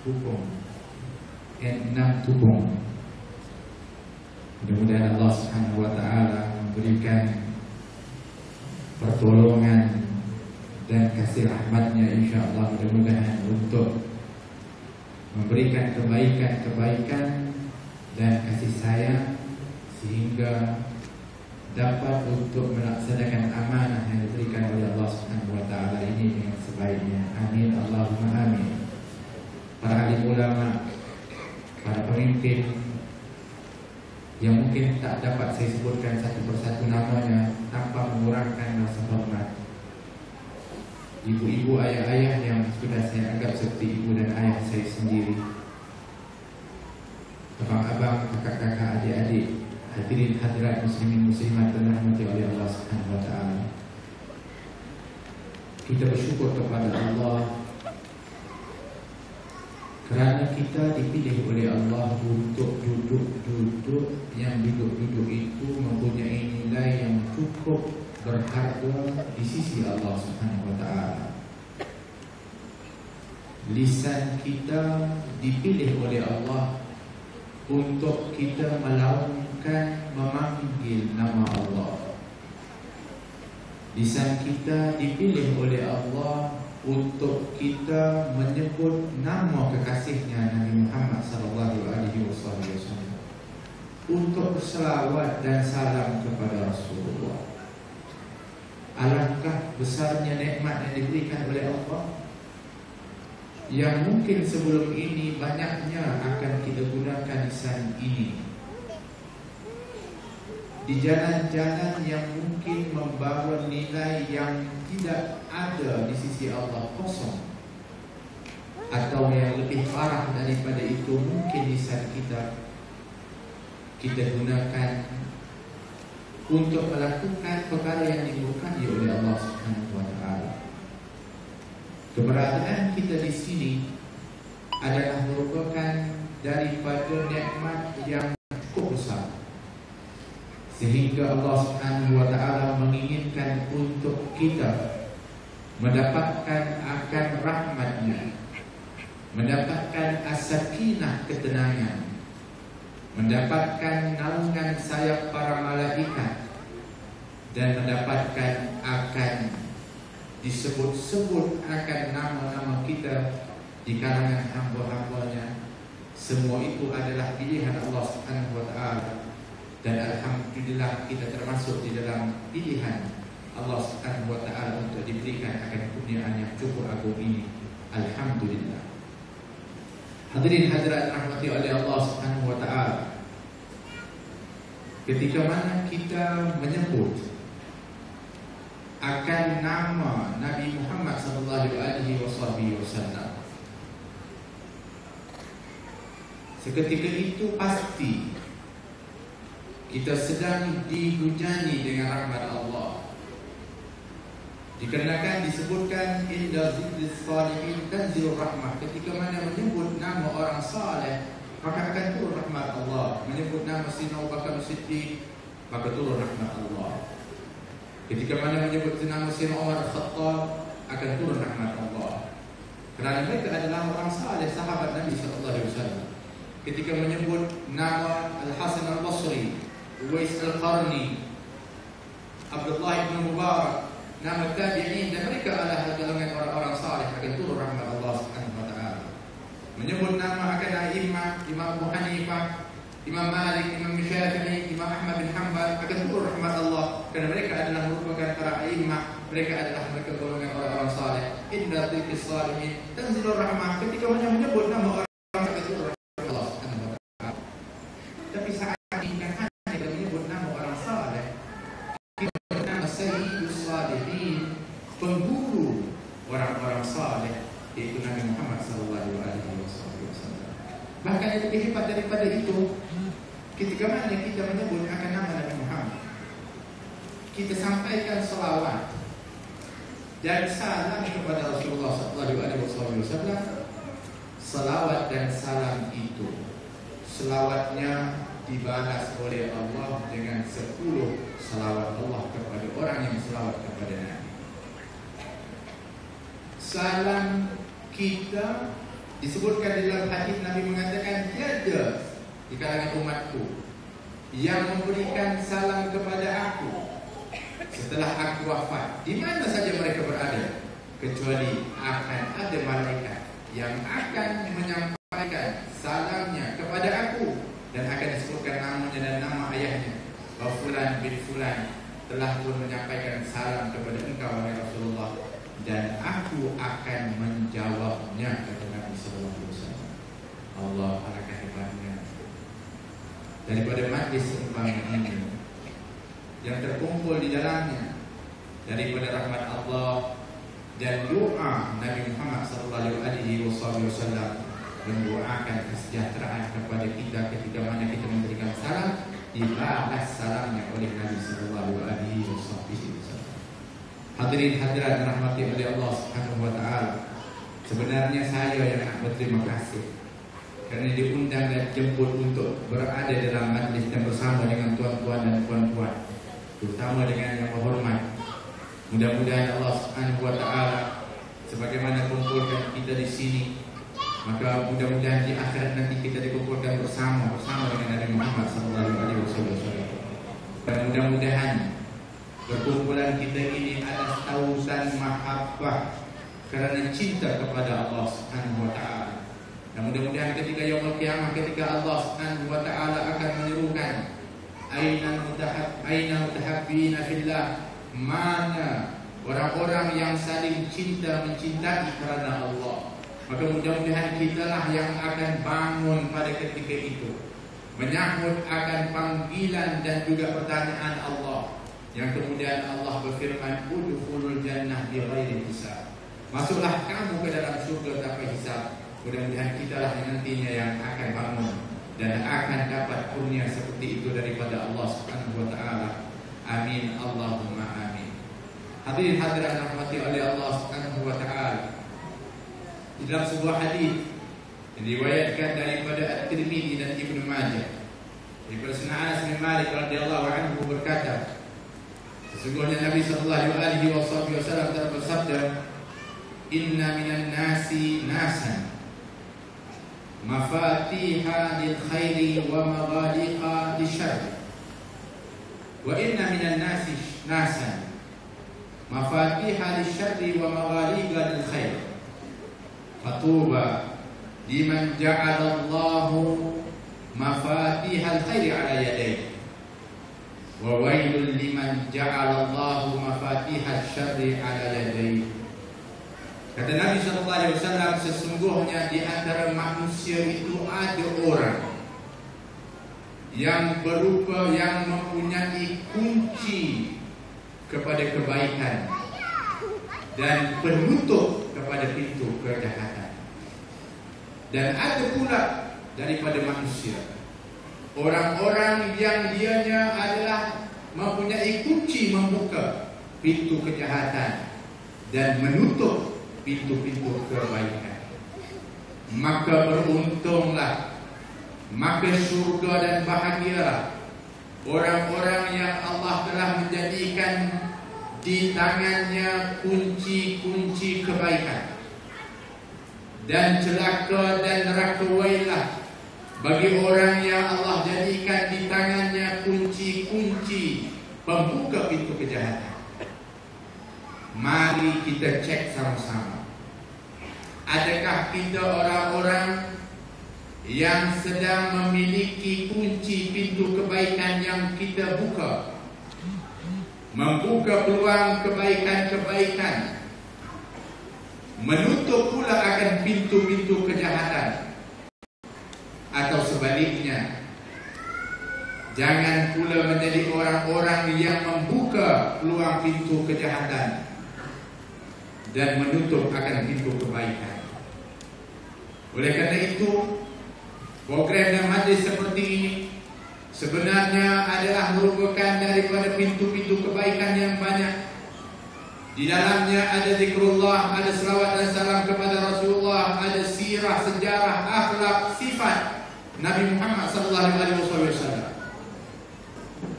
[SPEAKER 3] Tupong N6 Tupong. Mudah-mudahan Allah Subhanahu wa Ta'ala memberikan pertolongan dan kasih rahmatnya, insyaAllah. Mudah-mudahan untuk memberikan kebaikan-kebaikan dan kasih sayang sehingga dapat untuk melaksanakan amanah yang diberikan oleh Allah Subhanahu wa Ta'ala ini dengan sebaiknya. Amin, Allahumma amin. Para alim ulama, para pemimpin yang mungkin tak dapat saya sebutkan satu persatu namanya tanpa mengurangkan rasa hormat. Ibu-ibu, ayah-ayah yang sudah saya anggap seperti ibu dan ayah saya sendiri, abang-abang, kakak-kakak, adik-adik, hadirin hadirat muslimin muslimat dan rahmati oleh Allah Subhanahu wa Ta'ala. Kita bersyukur kepada Allah kerana kita dipilih oleh Allah untuk duduk-duduk, yang duduk-duduk itu mempunyai nilai yang cukup berharga di sisi Allah Subhanahu wa Ta'ala. Lisan kita dipilih oleh Allah untuk kita melaungkan, memanggil nama Allah. Lisan kita dipilih oleh Allah untuk kita menyebut nama kekasihnya Nabi Muhammad SAW, untuk berselawat dan salam kepada Rasulullah. Alangkah besarnya nikmat yang diberikan oleh Allah, yang mungkin sebelum ini banyaknya akan kita gunakan lisan ini di jalan-jalan yang mungkin membawa nilai yang tidak ada di sisi Allah, kosong. Atau yang lebih parah daripada itu, mungkin lisan kita gunakan untuk melakukan perkara yang dimurkai oleh Allah Subhanahu wa Ta'ala. Keberadaan kita di sini adalah merupakan daripada nikmat yang cukup besar, sehingga Allah Subhanahu wa Ta'ala menginginkan untuk kita mendapatkan akan rahmatnya, mendapatkan as-sakinah, ketenangan, mendapatkan naungan sayap para malaikat, dan mendapatkan akan disebut-sebut akan nama-nama kita di kalangan hamba-hambanya. Semua itu adalah pilihan Allah Subhanahu wa Ta'ala, dan alhamdulillah kita termasuk di dalam pilihan Allah Subhanahu wa Ta'ala untuk diberikan akan kurniaan yang cukup agung ini. Alhamdulillah. Hadirin hadirat rahmati oleh Allah Subhanahu wa Ta'ala, ketika mana kita menyebut akan nama Nabi Muhammad sallallahu alaihi wasallam, seketika itu pasti kita sedang dihujani dengan rahmat Allah. Dikarenakan disebutkan inda zikris salihin tanzilur rahmah, ketika mana menyebut nama orang saleh maka akan turun rahmat Allah. Menyebut nama Sayyidina Abu Bakar Siddiq maka turun rahmat Allah. Ketika mana menyebut nama Sayyidina Umar Khattab akan turun rahmat Allah, kerana mereka adalah orang saleh, sahabat Nabi SAW. Ketika menyebut nama Al-Hasan Al-Basri, Uwais Al-Qarni, Abdullah ibn Mubarak, nama tabi'in, dan mereka adalah golongan orang-orang saleh, akan turun rahmat Allah Subhanahu wa Ta'ala. Menyebut nama akan a'immah, Imam Abu Hanifah, Imam Malik, Imam Syafi'i, Imam Ahmad bin Hanbal, akan turun rahmat Allah, kerana mereka adalah merupakan para a'immah, mereka adalah mereka golongan orang-orang saleh. Inna dzikris salihin tanzilur rahmah, ketika menyebut nama orang akan turun rahmat Allah Subhanahu wa Ta'ala. Tapi saat ini kan hanya menyebut nama orang saleh, kita nama Sayyidus Salihin, pengguru orang-orang saleh, yaitu Nabi Muhammad sallallahu alaihi wasallam. Bahkan yang lebih hebat daripada itu, ketika mana kita menyebut akan nama Nabi Muhammad, kita sampaikan selawat dan salam kepada Rasulullah sallallahu alaihi wasallam. Selawat dan salam itu, selawatnya dibalas oleh Allah dengan 10 salawat Allah kepada orang yang selawat kepada Nabi. Salam kita disebutkan dalam hadis, Nabi mengatakan tiada di kalangan umatku yang memberikan salam kepada aku setelah aku wafat, di mana saja mereka berada, kecuali akan ada malaikat yang akan menyampaikan salamnya kepada aku, dan akan disebutkan namanya dan nama ayahnya, bahawa Fulan bin Fulan telah pun menyampaikan salam kepada engkau wahai Rasulullah, dan aku akan menjawabnya, kata Nabi sallallahu alaihi wasallam. Allah, alangkah hebatnya daripada majlis seumpama ini yang terkumpul di dalamnya daripada rahmat Allah dan doa Nabi Muhammad sallallahu alaihi wasallam mendoakan kesejahteraan kepada kita ketika mana kita memberikan salam, dibalas salamnya oleh Nabi sallallahu alaihi wasallam. Hadirin hadirat dirahmati oleh Allah Subhanahu wa taala. Sebenarnya saya yang nak berterima kasih kerana diundang dan dijemput untuk berada dalam majlis dan bersama dengan tuan-tuan dan puan-puan, terutama dengan yang berhormat. Mudah-mudahan Allah Subhanahu wa taala sebagaimana kumpulkan kita di sini, maka mudah-mudahan di akhirat nanti kita dikumpulkan bersama dengan Nabi Muhammad sallallahu alaihi wasallam. Dan mudah-mudahan perkumpulan kita ini ada tausan mahabbah kerana cinta kepada Allah Subhanahu wa taala. Dan mudah-mudahan ketika yaumul qiyamah, ketika Allah Subhanahu wa taala akan menyerukan aina mutahabbina fillah, mana orang-orang yang saling cinta mencintai kerana Allah, maka mudah-mudahan kitalah yang akan bangun pada ketika itu, menyambut akan panggilan dan juga pertanyaan Allah, yang kemudian Allah berfirman, udkhulul jannah bighairi hisab, masuklah kamu ke dalam surga tanpa hisab. Mudah-mudahan kitalah yang nantinya yang akan bangun dan akan dapat kurnia seperti itu daripada Allah Subhanahu wa taala. Amin Allahumma amin. Hadirin hadirat rahmati oleh Allah Subhanahu wa taala, di dalam sebuah hadis yang diriwayatkan daripada At-Tirmidzi dan Ibnu Majah, daripada Anas bin Malik radhiyallahu anhu berkata, sesungguhnya Nabi sallallahu alaihi wasallam telah bersabda, inna minan nasi nasan mafatiha lil khairi wa maghaliqa lisyarr, wa inna minan nasi nasan mafatiha lisyarri wa maghaliqa lil khair, fatuba liman ja'ala Allahu mafatihal khairi ala yadayhi, wa wailul liman ja'ala Allahu mafatihal syarri ala yadayhi. Kata Nabi sallallahu alaihi wasallam, sesungguhnya di antara manusia itu ada orang yang berupa yang mempunyai kunci kepada kebaikan dan penutup kepada pintu kejahatan. Dan ada pula daripada manusia orang-orang yang dianya adalah mempunyai kunci membuka pintu kejahatan dan menutup pintu-pintu kebaikan. Maka beruntunglah, maka syurga dan bahagialah orang-orang yang Allah telah menjadikan di tangannya kunci-kunci kebaikan, dan celaka dan neraka wailah bagi orang yang Allah jadikan di tangannya kunci-kunci pembuka pintu kejahatan. Mari kita cek sama-sama, adakah kita orang-orang yang sedang memiliki kunci pintu kebaikan yang kita buka, membuka peluang kebaikan-kebaikan, menutup pula akan pintu-pintu kejahatan, atau sebaliknya, jangan pula menjadi orang-orang yang membuka peluang pintu kejahatan dan menutup akan pintu kebaikan. Oleh kerana itu, program dan majlis seperti ini sebenarnya adalah merupakan daripada pintu-pintu kebaikan yang banyak. Di dalamnya ada zikrullah, ada selawat dan salam kepada Rasulullah, ada sirah, sejarah, akhlak, sifat Nabi Muhammad SAW.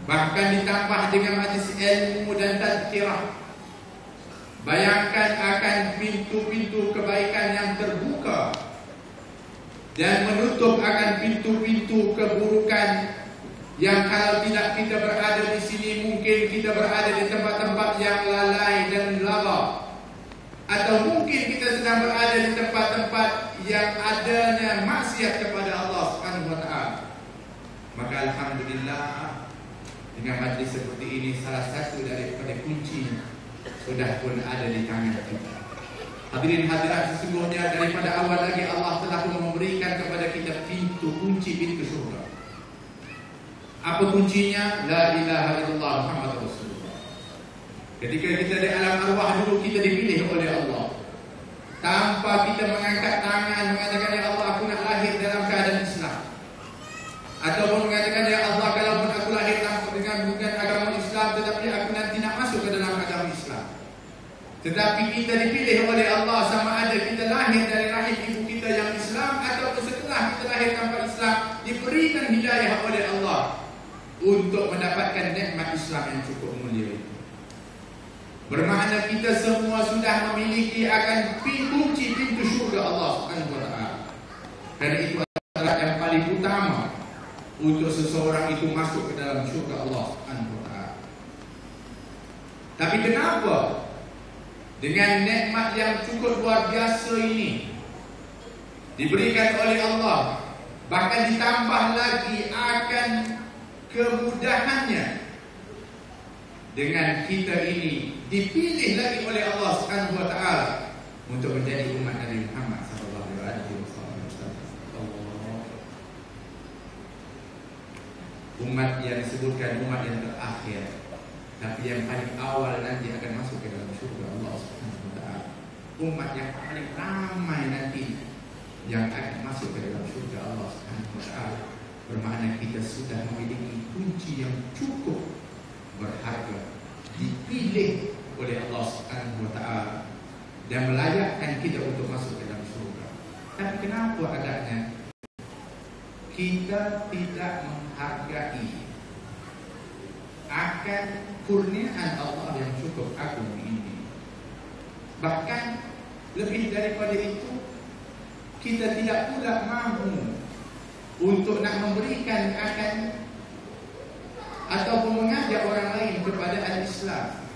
[SPEAKER 3] Bahkan ditambah dengan majlis ilmu dan tazkirah. Bayangkan akan pintu-pintu kebaikan yang terbuka dan menutup akan pintu-pintu keburukan yang kalau tidak kita berada di sini, mungkin kita berada di tempat-tempat yang lalai dan laba, atau mungkin kita sedang berada di tempat-tempat yang adanya maksiat kepada Allah Subhanahu wa taala. Maka alhamdulillah, dengan majlis seperti ini, salah satu daripada kunci sudah pun ada di tangan kita. Hadirin hadirat, sesungguhnya daripada awal lagi Allah telah memberikan kepada kita kunci pintu surga. Apa kuncinya? La ilaha illallah Muhammad Rasulullah. Ketika kita di alam arwah dulu, kita dipilih oleh Allah tanpa kita mengangkat tangan mengatakan, ya Allah, aku nak lahir dalam keadaan Islam, ataupun mengatakan, ya Allah, kalaupun aku lahir dengan agama Islam, tetapi aku nanti nak masuk ke dalam agama Islam. Tetapi kita dipilih oleh Allah, sama ada kita lahir dari rahim ibu kita yang Islam, ataupun setelah kita lahir tanpa Islam, diberikan hidayah oleh Allah untuk mendapatkan nikmat Islam yang cukup mulia itu. Bermakna kita semua sudah memiliki akan kunci pintu syurga Allah Subhanahu wa taala. Karena itu adalah yang paling utama untuk seseorang itu masuk ke dalam syurga Allah Subhanahu wa taala. Tapi kenapa dengan nikmat yang cukup luar biasa ini diberikan oleh Allah, bahkan ditambah lagi akan kemudahannya, dengan kita ini dipilih lagi oleh Allah Subhanahu wa taala untuk menjadi umat Nabi Muhammad sallallahu alaihi wasallam. Umat yang disebutkan umat yang terakhir, tapi yang paling awal nanti akan masuk ke dalam syurga Allah Subhanahu wa taala. Umat yang paling ramai nanti yang akan masuk ke dalam syurga Allah Subhanahu wa taala. Bermakna kita sudah memiliki kunci yang cukup berharga, dipilih oleh Allah Subhanahu wa taala dan melayakkan kita untuk masuk ke dalam surga. Tapi kenapa agaknya kita tidak menghargai akan kurniaan Allah yang cukup agung ini? Bahkan lebih daripada itu, kita tidak pula mampu untuk nak memberikan akan ataupun mengajak orang lain kepada al-Islam,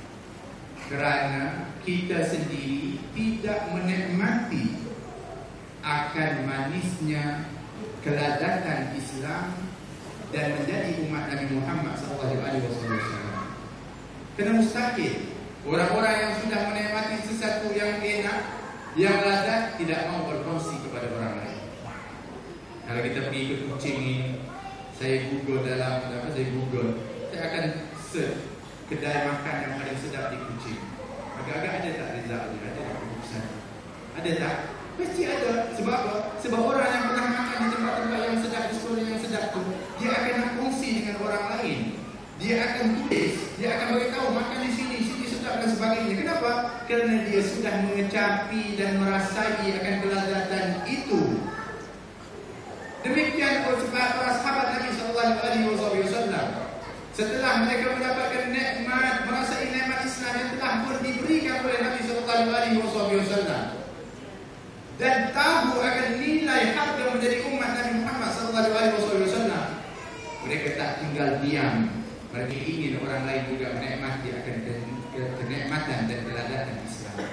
[SPEAKER 3] kerana kita sendiri tidak menikmati akan manisnya kelazatan Islam dan menjadi umat Nabi Muhammad SAW. Kerana mustahil orang-orang yang sudah menikmati sesuatu yang enak, yang lazat, tidak mau berkongsi kepada orang lain. Kalau kita pergi ke Kuching ini, saya Google saya akan search kedai makan yang paling sedap di Kuching. Agak-agak ada tak result dia? Ada tak keputusan? Ada tak? Mesti ada. Sebab apa? Sebab orang yang pernah makan di tempat-tempat yang sedap, di sekolah yang sedap tu, dia akan nak kongsi dengan orang lain. Dia akan tulis, dia akan beritahu makan di sini, sini sedap dan sebagainya. Kenapa? Kerana dia sudah mengecapi dan merasai akan kelazatan itu. Demikian para sahabat Nabi SAW, setelah mereka mendapatkan nikmat, merasai nikmat Islam yang telah pun diberikan oleh Nabi SAW, dan tahu akan nilai harga menjadi umat Nabi Muhammad SAW, mereka tak tinggal diam. Mereka ingin orang lain juga menikmati akan kenikmatan dan kelazatan Islam.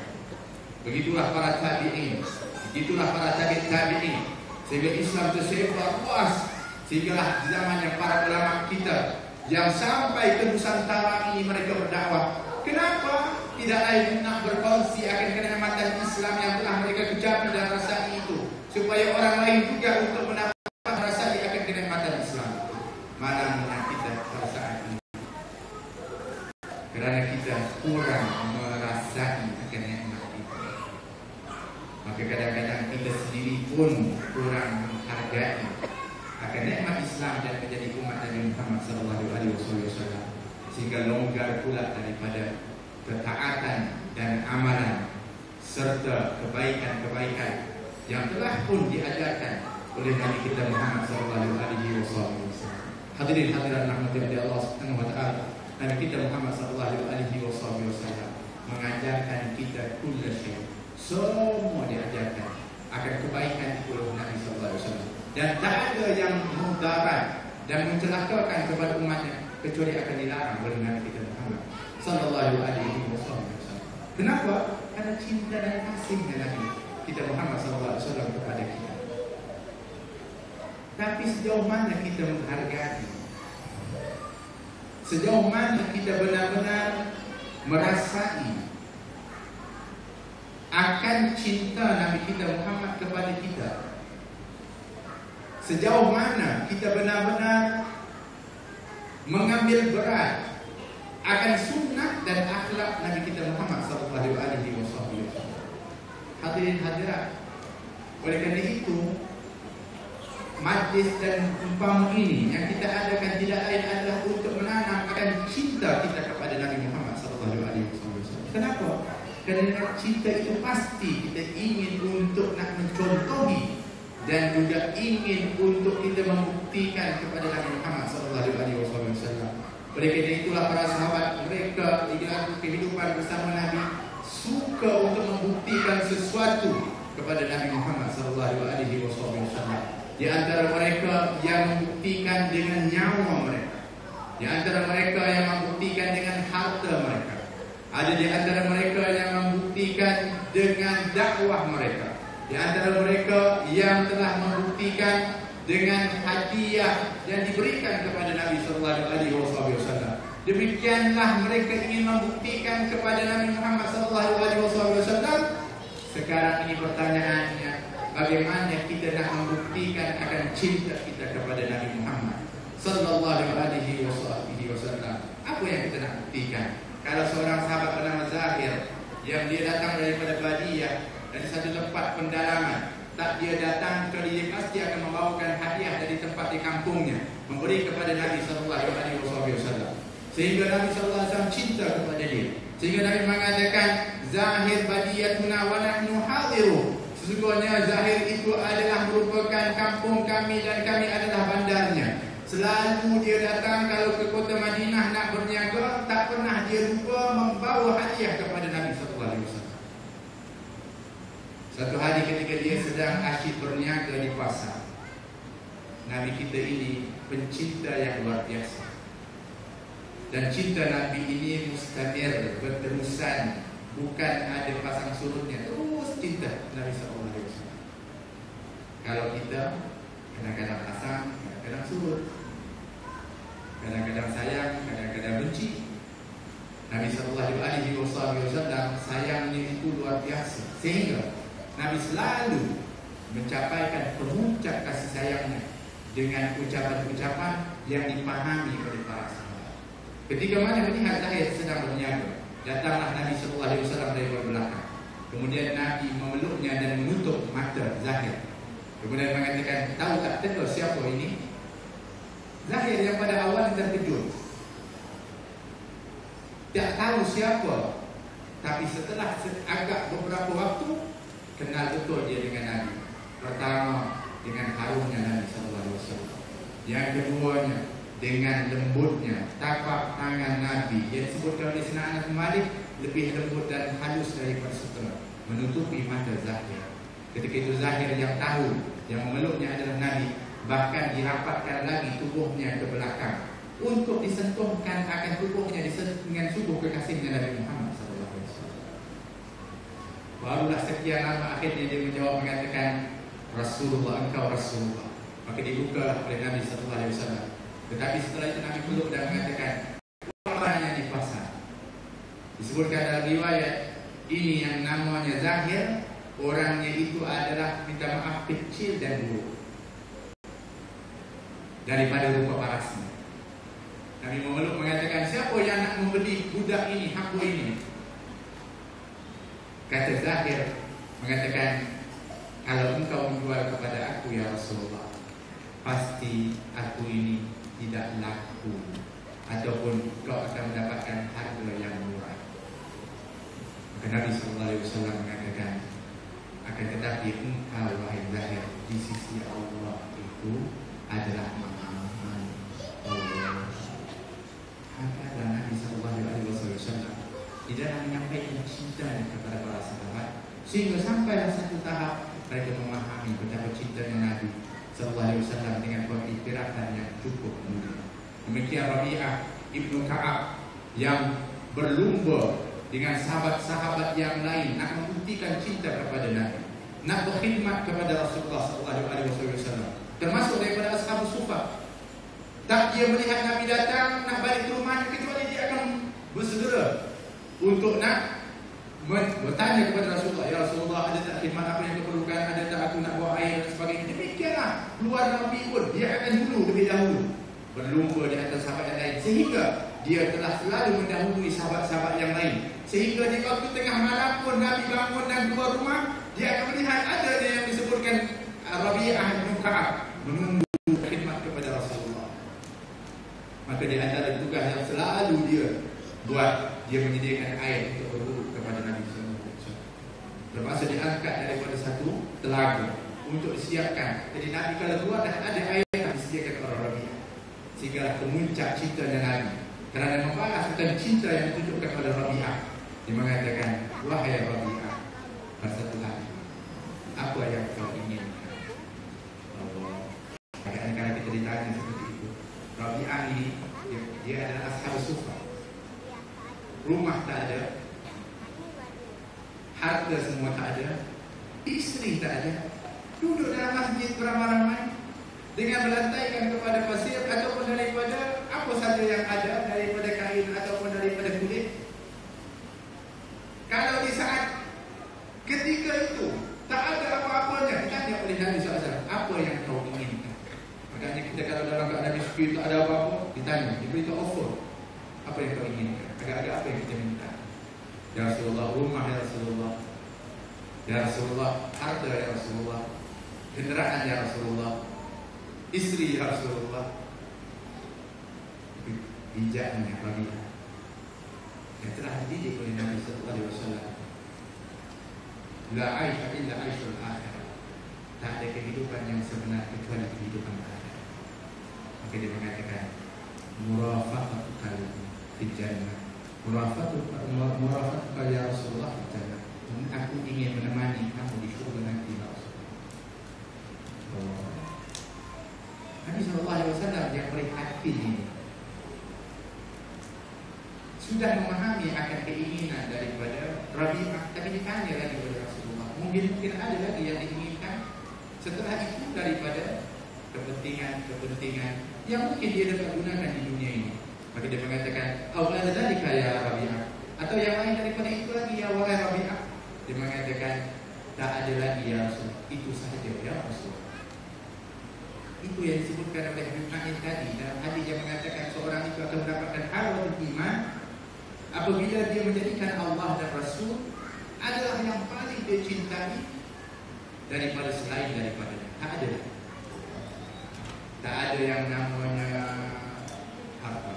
[SPEAKER 3] Begitulah para tabi'in, begitulah para tabi'in, sehingga Islam tersebar luas, sehinggalah di zamannya para ulama kita yang sampai ke Nusantara ini mereka berdakwah. Kenapa? Tidak lain nak berkongsi akan kenikmatan Islam yang telah mereka kecapi dan rasai itu, supaya orang lain juga untuk mendapat rasai akan kenikmatan Islam. Mana kita pada saat ini, kerana kita kurang merasai akan nikmat itu, maka kadang-kadang kita sendiri pun kurang menghargai akan nikmat Islam dan menjadi umat Nabi Muhammad SAW, sehingga longgar pula daripada ketaatan dan amalan serta kebaikan-kebaikan yang telah pun diajarkan oleh Nabi kita Muhammad sallallahu alaihi wasallam. Hadirin hadirat rahmati Allah Subhanahu wa taala. Nabi kita Muhammad sallallahu alaihi wasallam mengajarkan kita kullu syai. Semua diajarkan akan kebaikan itu oleh Nabi sallallahu alaihi wasallam. Dan tak ada yang mudarat dan mencelakakan kepada umatnya kecuali akan dilarang oleh Nabi kita Muhammad sallallahu alaihi wasallam. Kenapa? Karena cinta dan kasihnya Nabi kita Muhammad sallallahu alaihi wasallam kepada kita. Tapi sejauh mana kita menghargai, sejauh mana kita benar-benar merasai akan cinta Nabi kita Muhammad kepada kita, sejauh mana kita benar-benar mengambil berat akan sunnah dan akhlak Nabi kita Muhammad sallallahu alaihi wasallam. Hadirin hadirat, oleh kerana itu majlis dan umpama ini yang kita adakan tidak lain adalah untuk menanam akan cinta kita kepada Nabi Muhammad sallallahu alaihi wasallam. Kenapa? Kerana cinta itu pasti kita ingin untuk nak mencontohi dan juga ingin untuk kita membuktikan kepada Nabi Muhammad sallallahu alaihi wasallam. Oleh kerana itulah para sahabat mereka di dalam kehidupan bersama Nabi suka untuk membuktikan sesuatu kepada Nabi Muhammad sallallahu alaihi wasallam. Di antara mereka yang membuktikan dengan nyawa mereka, di antara mereka yang membuktikan dengan harta mereka, ada di antara mereka yang membuktikan dengan dakwah mereka, di antara mereka yang telah membuktikan dengan hadiah yang diberikan kepada Nabi sallallahu alaihi wasallam. Demikianlah mereka ingin membuktikan kepada Nabi Muhammad sallallahu alaihi wasallam. Sekarang ini pertanyaannya, bagaimana kita nak membuktikan akan cinta kita kepada Nabi Muhammad sallallahu alaihi wasallam? Apa yang kita nak buktikan? Kalau seorang sahabat bernama Zahir yang dia datang daripada Badiyah, dari satu tempat pendalaman, tak dia datang kecuali dia pasti akan membawakan hadiah dari tempat di kampungnya, memberi kepada Nabi sallallahu alaihi wasallam. Sehingga Nabi sallallahu alaihi wasallam cinta kepada dia. Sehingga Nabi mengatakan, Zahir badiyatuna wa nahnu hadiru. Sesungguhnya Zahir itu adalah merupakan kampung kami dan kami adalah bandarnya. Selalu dia datang kalau ke kota Madinah nak berniaga, tak pernah dia lupa membawa hadiah kepada Nabi sallallahu alaihi wasallam. Satu hari ketika dia sedang asyik berniaga di pasar, Nabi kita ini pencinta yang luar biasa. Dan cinta Nabi ini mustamir, berterusan, bukan ada pasang surutnya, terus cinta Nabi sallallahu alaihi wasallam. Kalau kita kadang-kadang pasang, kadang-kadang surut, kadang-kadang sayang, kadang-kadang benci. Nabi sallallahu alaihi wasallam sayangnya itu luar biasa, sehingga Nabi selalu mencapaikan puncak kasih sayangnya dengan ucapan-ucapan yang dipahami oleh para sahabat. Ketika mana melihat Zahir sedang berniaga, datanglah Nabi sallallahu alaihi wasallam dari belakang. Kemudian Nabi memeluknya dan menutup mata Zahir. Kemudian mengatakan, tahu tak teka siapa ini? Zahir yang pada awal terkejut, tak tahu siapa, tapi setelah agak beberapa waktu kenal betul dia dengan Nabi. Pertama, dengan harumnya Nabi sallallahu alaihi wasallam. Yang keduanya, dengan lembutnya tapak tangan Nabi yang disebutkan oleh Sayyidina Anas bin Malik lebih lembut dan halus daripada sutera, menutupi mata Zahir. Ketika itu Zahir yang tahu yang memeluknya adalah Nabi, bahkan dirapatkan lagi tubuhnya ke belakang untuk disentuhkan akan tubuhnya dengan tubuh kekasihnya Nabi Muhammad sallallahu alaihi wasallam. Barulah sekian lama akhirnya dia menjawab mengatakan, Rasulullah, engkau Rasulullah. Maka dibuka oleh Nabi sallallahu alaihi wasallam. Tetapi setelah itu Nabi peluk dan mengatakan, orangnya di pasar. Disebutkan dalam riwayat ini yang namanya Zahir, orangnya itu adalah, minta maaf, kecil dan buruk daripada rupa parasnya. Nabi memeluk mengatakan, siapa yang nak membeli budak ini, aku ini? Kata Zahir mengatakan, kalau engkau menjual kepada aku ya Rasulullah, pasti aku ini tidak laku, ataupun kau akan mendapatkan harga yang murah. Maka Nabi sallallahu alaihi wasallam mengatakan, Akan tetapi engkau wahai Zahir di sisi Allah itu adalah Muhammad Allah. Adalah Nabi Sallallahu Alaihi Wasallam di dalam menyampaikan cinta kepada para sahabat, sehingga sampailah satu tahap mereka memahami betapa cintanya Nabi Sallallahu Alaihi Wasallam dengan pemikiran yang cukup mulia. Demikian Rabi'ah Ibnu Ka'ab yang berlumba dengan sahabat-sahabat yang lain nak membuktikan cinta kepada Nabi, nak berkhidmat kepada Rasulullah Sallallahu Alaihi Wasallam, termasuk daripada Ashab Suffah. Tak dia melihat Nabi datang nak balik ke rumah kecuali dia akan bersegera untuk nak bertanya kepada Rasulullah, ya Rasulullah, ada tak khidmat apa yang diperlukan, ada tak aku nak bawa air dan sebagainya. Demikianlah keluar Nabi pun dia akan dulu lebih dahulu berlumba di atas sahabat yang lain, sehingga dia telah selalu mendahului sahabat-sahabat yang lain, sehingga di waktu tengah malam pun Nabi bangun dan keluar rumah, dia akan melihat ada yang disebutkan Rabi'ah bin Ka'ab menunggu khidmat kepada Rasulullah. Maka di antara tugas yang selalu dia buat, dia menyediakan air untuk berwudu kepada Nabi sallallahu alaihi wasallam. Termasuk diangkat daripada satu telaga untuk disiapkan. Jadi Nabi kalau keluar dah ada air yang disediakan oleh Rabi'ah, sehingga kemuncak cinta Nabi kerana membahas tentang cinta yang ditunjukkan oleh Rabi'ah. Dia mengatakan, wahai Rabi'ah, pada satu hari, apa yang kau inginkan? Allah. Kadang-kadang kita ditanya seperti itu. Rabi'ah ini dia adalah Ashab Suffah. Rumah tak ada, harta semua tak ada, isteri tak ada, duduk dalam masjid beramai-ramai dengan berlantaikan kepada pasir ataupun daripada apa saja yang ada, daripada kain ataupun daripada kulit. Kalau di saat ketika itu tak ada apa-apanya, ditanya oleh Nabi SAW, apa yang kau inginkan? Makanya kita kalau dalam keadaan miskin tak ada apa-apa, ditanya, diberitahu offer, apa yang kau inginkan? Agak-agak apa yang kita minta? Ya Rasulullah, rumah ya Rasulullah, ya Rasulullah, harta ya Rasulullah, kenderaan ya Rasulullah, istri ya Rasulullah. Bijaknya Rabi'ah yang telah dididik oleh Nabi Sallallahu Alaihi Wasallam. La aisha illa aishul akhirah. Tak ada kehidupan yang sebenar kecuali kehidupan akhirat. Maka dia mengatakan, murafaqatuka fil jannah, murafaqatuka ya Rasulullah fil jannah. Aku ingin menemani kamu di surga nanti ya Rasulullah. Nabi Sallallahu Alaihi Wasallam yang prihatin ini sudah memahami akan keinginan daripada Rabi'ah, tapi ditanya lagi oleh Rasulullah, mungkin ada lagi yang diinginkan setelah itu daripada kepentingan yang mungkin dia dapat gunakan di dunia ini. Maka dia mengatakan, awal dzalika ya Rabi'ah, atau yang lain daripada itu lagi ya wahai Rabi'ah. Dia mengatakan, tak ada lagi ya Rasul, itu sahaja ya Rasul. Itu yang disebutkan oleh Ibn Ma'in tadi dalam hadis yang mengatakan seorang itu akan mendapatkan halawatul iman apabila dia menjadikan Allah dan Rasul adalah yang paling dia cintai daripada selain daripadanya. Tak ada yang namanya harta,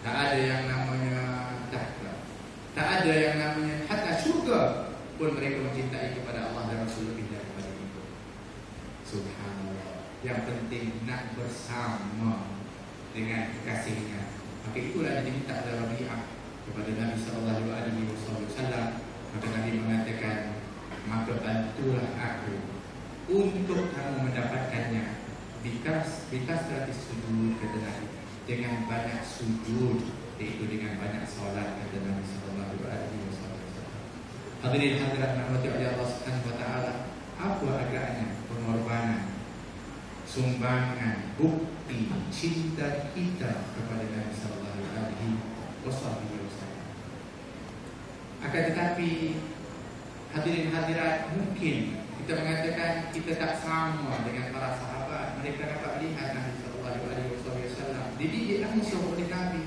[SPEAKER 3] tak ada yang namanya tahta, tak ada yang namanya hatta syurga pun mereka mencintai kepada Allah dan Rasul lebih daripada itu. Subhanallah. Yang penting nak bersama dengan kekasihnya. Maka itulah yang diminta oleh Rabi'ah kepada Nabi Sallallahu Alaihi Wasallam. Maka Nabi mengatakan, maka bantulah aku untuk kamu mendapatkannya. Bikas terhati sujud kata Nabi, dengan banyak sujud, yaitu dengan banyak solat kata Nabi Sallallahu Alaihi Wasallam. Hadirin hadirat rahmati Allah Subhanahu Wa Taala, apa agaknya pengorbanan, sumbangan, bukti cinta kita kepada Nabi Sallallahu Alaihi Wasallam. Akan tetapi hadirin hadirat, mungkin kita mengatakan kita tak sama dengan para sahabat. Mereka dapat lihat Nabi Sallallahu Alaihi Wasallam dididik langsung oleh Nabi.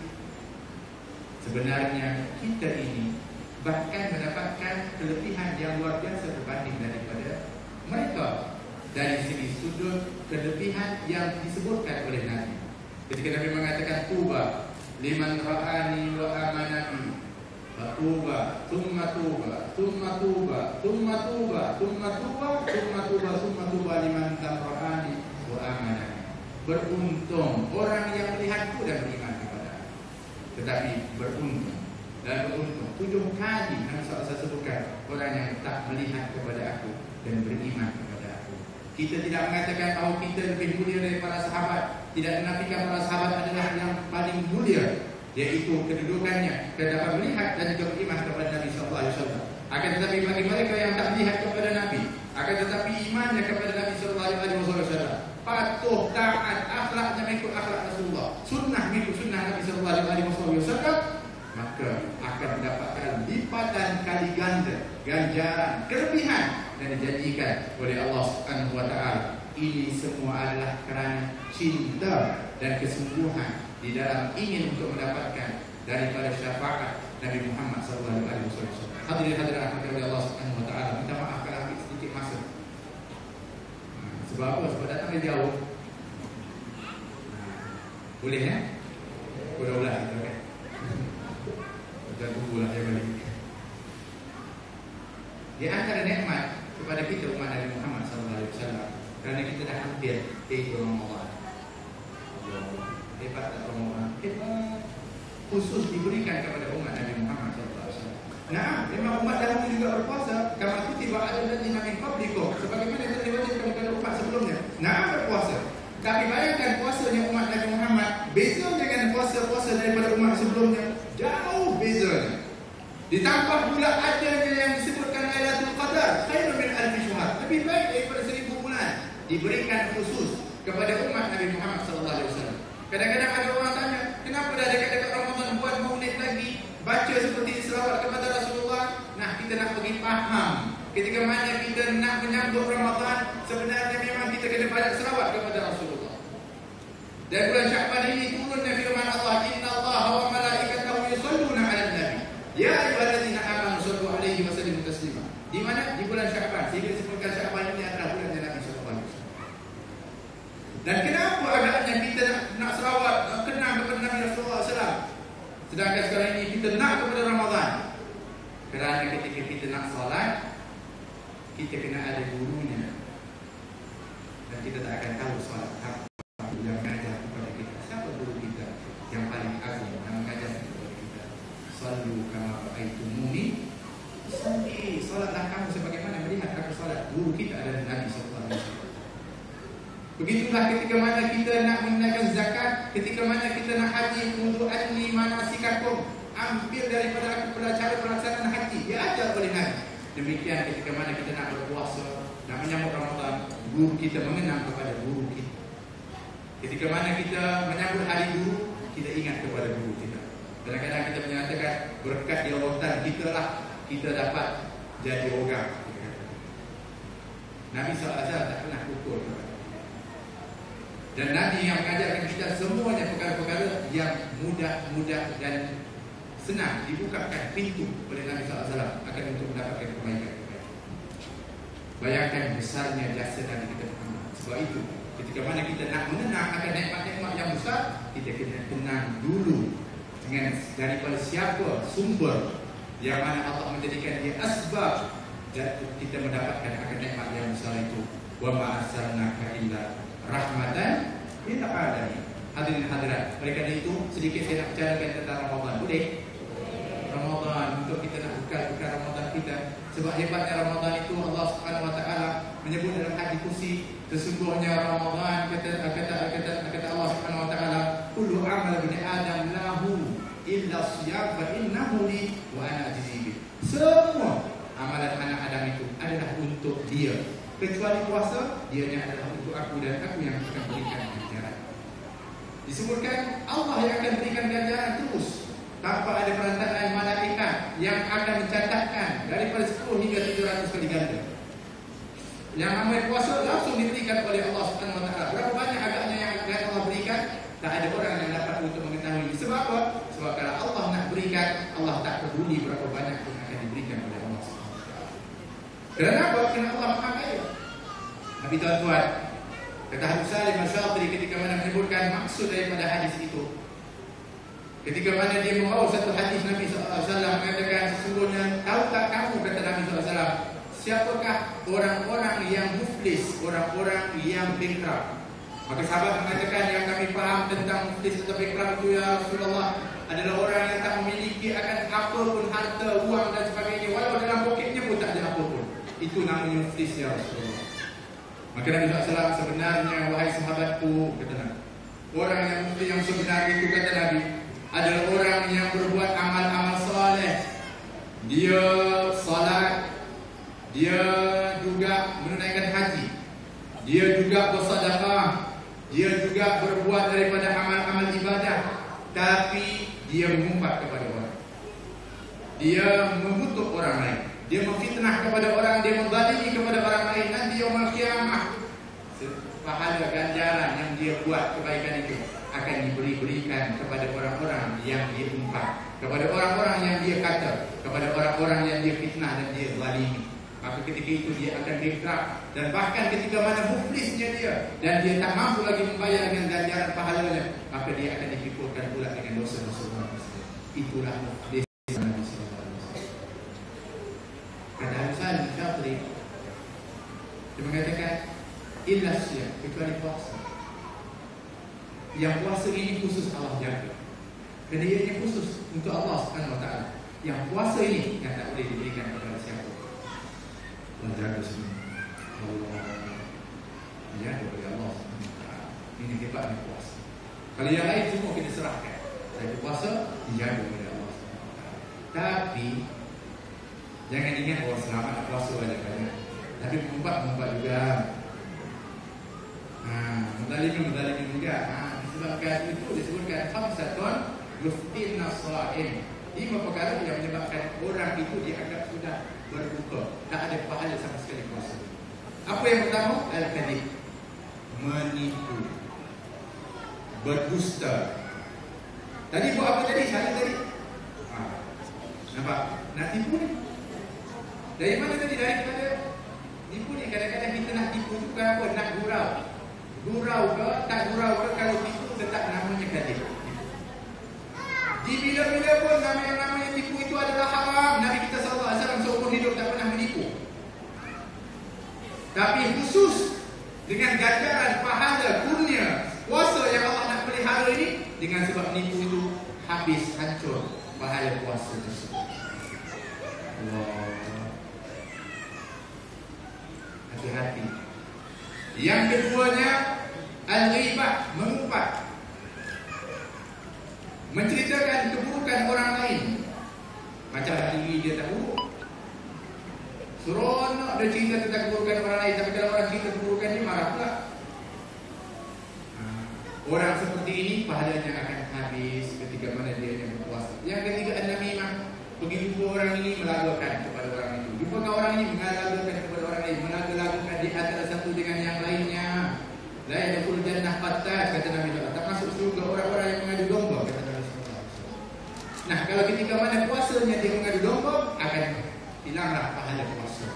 [SPEAKER 3] Sebenarnya kita ini bahkan mendapatkan kelebihan yang luar biasa berbanding daripada mereka dari segi sudut kelebihan yang disebutkan oleh Nabi. Ketika Nabi mengatakan tuba liman ra'ani wa amanani, Tuba, thumma tuba, thumma tuba, thumma tuba, thumma tuba, thumma tuba, thumma tuba liman tabra'ani wa amanah. Beruntung orang yang melihatku dan beriman kepada aku. Tetapi beruntung dan beruntung 7 kali Nabi SAW sebutkan orang yang tak melihat kepada aku dan beriman kepada aku. Kita tidak mengatakan bahawa kita lebih mulia dari para sahabat. Tidak menafikan para sahabat adalah yang paling mulia, yaitu kedudukannya dapat melihat dan juga beriman kepada Nabi SAW. Akan tetapi bagi mereka yang tak melihat kepada Nabi, akan tetapi imannya kepada Nabi SAW, patuh, taat, akhlaknya mengikut akhlak Rasulullah, sunnah mengikut sunnah Nabi SAW, maka akan mendapatkan lipatan kali ganda ganjaran kelebihan yang dijanjikan oleh Allah Subhanahu wa taala. Ini semua adalah kerana cinta dan kesungguhan di dalam ingin untuk mendapatkan daripada syafaat Nabi Muhammad sallallahu alaihi wasallam. Hadirin hadirat oleh Allah Subhanahu wa taala, minta maaf kalau ambil sedikit masa. Sebab apa? Sebab datang dari jauh. Boleh ya? Udah kita kan. Kita tunggulah dia balik. Di antara nikmat kepada kita umat Nabi Muhammad sallallahu alaihi wasallam, kerana kita dah hampir ke Ramadan. Hebat tak Ramadan? Hebat. Khusus diberikan kepada umat Nabi Muhammad sallallahu alaihi wasallam. Nah, memang umat dahulu juga berpuasa. Kama kutiba alal ladzina min qablikum, sebagaimana yang diwajibkan kepada umat sebelumnya. Nah, berpuasa. Tapi bayangkan puasanya umat Nabi Muhammad beza dengan puasa-puasa daripada umat sebelumnya. Jauh bezanya. Ditambah pula adanya yang disebutkan Lailatul Qadar, khairun min alfi syahr, lebih baik daripada 1000 bulan, diberikan khusus kepada umat Nabi Muhammad sallallahu alaihi wasallam. Kadang-kadang ada orang tanya, kenapa dah dekat-dekat Ramadan buat maulid lagi, baca seperti selawat kepada Rasulullah? Nah, kita nak bagi faham, ketika mana kita nak menyambut Ramadan, sebenarnya memang kita kena banyak selawat kepada Rasulullah. Dan bulan Sya'ban ini turunnya firman Allah, innallaha wa malaikatahu yusholluna 'alan nabi ya ayyuhallazina amanu shallu 'alaihi wa sallimu taslima. Di mana? Di bulan Sya'ban. Sehingga disebutkan Sya'ban ini adalah bulan Nabi sallallahu alaihi wasallam. Dan kenapa agaknya kita nak selawat, nak kenang kepada Nabi Rasulullah SAW, sedangkan sekarang ini kita nak kepada Ramadan? Kerana ketika kita nak salat, kita kena ada gurunya, dan kita tak akan tahu salat apa yang mengajar kepada kita. Siapa guru kita yang paling agung yang mengajar kepada kita? Sallu kama ra'aitumuni usalli. Salatlah kamu sebagaimana melihat aku salat. Guru kita adalah Nabi sallallahu alaihi wasallam. Begitulah ketika mana kita nak menunaikan zakat, ketika mana kita nak haji, untuk anni manasikakum, ambil daripada cara pelaksanaan haji, diajar oleh Nabi. Demikian ketika mana kita nak berpuasa, nak menyambut Ramadan, guru kita mengenang kepada guru kita. Ketika mana kita menyambut hari guru, kita ingat kepada guru kita. Kadang-kadang kita menyatakan berkat jawatan kita lah kita dapat jadi orang. Nabi SAW tak pernah pukul. Dan Nabi yang mengajarkan kita semuanya perkara-perkara yang mudah dan senang dibukakan pintu oleh Nabi SAW akan untuk mendapatkan kebaikan. Bayangkan besarnya jasa Nabi kita Muhammad. Sebab itu, ketika mana kita nak mengenang akan nikmat-nikmat yang besar, kita kena kenang dulu dengan daripada siapa sumber yang mana Allah menjadikan dia asbab dan kita mendapatkan akan nikmat yang besar itu. Wa ma arsalnaka illa rahmatan lil alamin. Hadirin hadirat, oleh kerana itu sedikit saya nak bicarakan tentang Ramadan. Boleh? Ramadan, untuk kita nak bekal Ramadan kita. Sebab hebatnya Ramadan itu Allah Subhanahu wa taala menyebut dalam hadis kursi, sesungguhnya Ramadan kata Allah Subhanahu wa taala, kullu amal bani adam lahu illa siyam fa innahu li wa ana ajzi. Semua amalan anak Adam itu adalah untuk dia, kecuali puasa, dianya adalah untuk aku dan aku yang akan berikan ganjaran. Disebutkan Allah yang akan berikan ganjaran terus, tanpa ada perantaraan malaikat yang akan mencatatkan daripada 10 hingga 700 kali ganda. Yang namanya puasa langsung diberikan oleh Allah Subhanahu wa taala. Berapa banyak agaknya yang Allah berikan? Tak ada orang yang dapat untuk mengetahui. Sebab apa? Sebab kalau Allah nak berikan, Allah tak peduli berapa banyak yang akan diberikan oleh Allah Subhanahu wa taala. Kenapa? Kerana Allah Maha Kaya. Tapi tuan-tuan, kata Habib Salim Al-Syatiri ketika mana menyebutkan maksud daripada hadis itu, Ketika mana dia membawa satu hadis Nabi SAW mengatakan, sesungguhnya tahukah kamu, kata Nabi SAW, siapakah orang-orang yang muflis, orang-orang yang bankrupt? Maka sahabat mengatakan, yang kami faham tentang muflis atau bankrupt itu ya Rasulullah adalah orang yang tak memiliki akan apa pun, harta, uang dan sebagainya, walau dalam poketnya pun tak ada apa pun. Itu namanya muflis ya Rasulullah. Maka Nabi SAW, sebenarnya wahai sahabatku, kata Nabi, orang yang muflis yang sebenar itu, kata Nabi, adalah orang yang berbuat amal-amal soleh. Dia salat, dia juga menunaikan haji, dia juga bersedekah, dia juga berbuat daripada amal-amal ibadah, tapi dia mengumpat kepada orang, dia mengutuk orang lain, dia memfitnah kepada orang, dia menzalimi kepada orang lain. Nanti yaumul qiyamah, pahala ganjaran yang dia buat kebaikan itu akan diberikan kepada orang-orang yang dia umpat, kepada orang-orang yang dia kata, kepada orang-orang yang dia fitnah dan dia zalimi. Maka ketika itu dia akan bankrupt, dan bahkan ketika mana muflisnya dia dan dia tak mampu lagi membayar dengan ganjaran pahalanya, maka dia akan dipikulkan pula dengan dosa-dosa orang. Itulah muflis Nabi sallallahu alaihi wasallam. Kata Hasan bin Syafri, dia mengatakan, illa syia, kecuali puasa. Yang puasa ini khusus Allah jaga, kerana ianya khusus untuk Allah Subhanahu Wa Taala. Yang puasa ini yang tak boleh diberikan kepada siapa. Allah jaga semua. Allah jaga oleh Allah Subhanahu Wa Taala. Ini hebatnya puasa. Kalau yang lain semua kita serahkan, tapi puasa dijaga oleh Allah Subhanahu Wa Taala. Tapi jangan ingat bahawa selamat puasa banyak-banyak, tapi mengumpat juga. Mendalimi juga. Disebabkan itu disebutkan khamsatun yuftinna shaim. 5 perkara yang menyebabkan orang itu dianggap sudah berbuka, tak ada pahala sama sekali puasa. Apa yang pertama? Al-kadhib, menipu, berdusta. Tadi buat apa tadi? Salah tadi. Nampak? Nak tipu ni. Dari mana tadi? Daripada tipu ni. Kadang-kadang kita nak tipu tu bukan apa? Nak gurau. Gurau ke, tak gurau ke, kalau tipu tetap namanya kadhib. Di bila-bila pun namanya tipu itu adalah haram. Nabi kita SAW seumur hidup tak pernah menipu. Tapi khusus dengan ganjaran pahala kurnia puasa yang Allah nak pelihara ini, dengan sebab menipu itu habis, hancur pahala puasa tersebut. Allah, hati-hati. Yang keduanya, al-ghibah, mengumpat, menceritakan keburukan orang lain. Macam hari ini dia tak buruk, seronok dia cerita tentang keburukan orang lain, tapi kalau orang cerita keburukan dia marah pula. Orang seperti ini pahalanya akan habis ketika mana dia yang berpuasa. Yang ketiga, an-namimah, pergi jumpa orang ini melagakan kepada orang itu, jumpa orang ini melagakan kepada orang lain, melagakan di antara satu dengan yang lainnya. La yadkhul jannah qattat, kata Nabi SAW, tak masuk surga orang-orang yang mengadu domba, kata Nabi SAW. Nah, kalau ketika mana puasanya dia mengadu domba, akan hilanglah pahala puasa.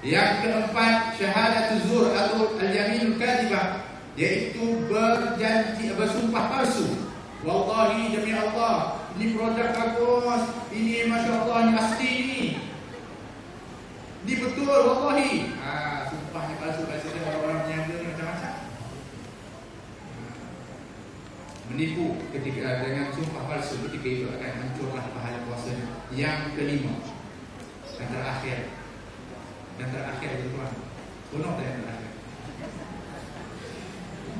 [SPEAKER 3] Yang keempat, syahadatuz zur atau al-yaminul kadhibah, yaitu berjanji, bersumpah palsu. Wallahi, demi Allah, ini produk bagus, ini Masya Allah, ini asli ini betul, wallahi. Sumpahnya palsu, biasanya orang-orang menyaga ni macam-macam. Menipu ketika dengan sumpah palsu, ketika itu akan hancurlah pahala puasanya. Yang kelima dan terakhir, itu tuan, sonok dan yang terakhir.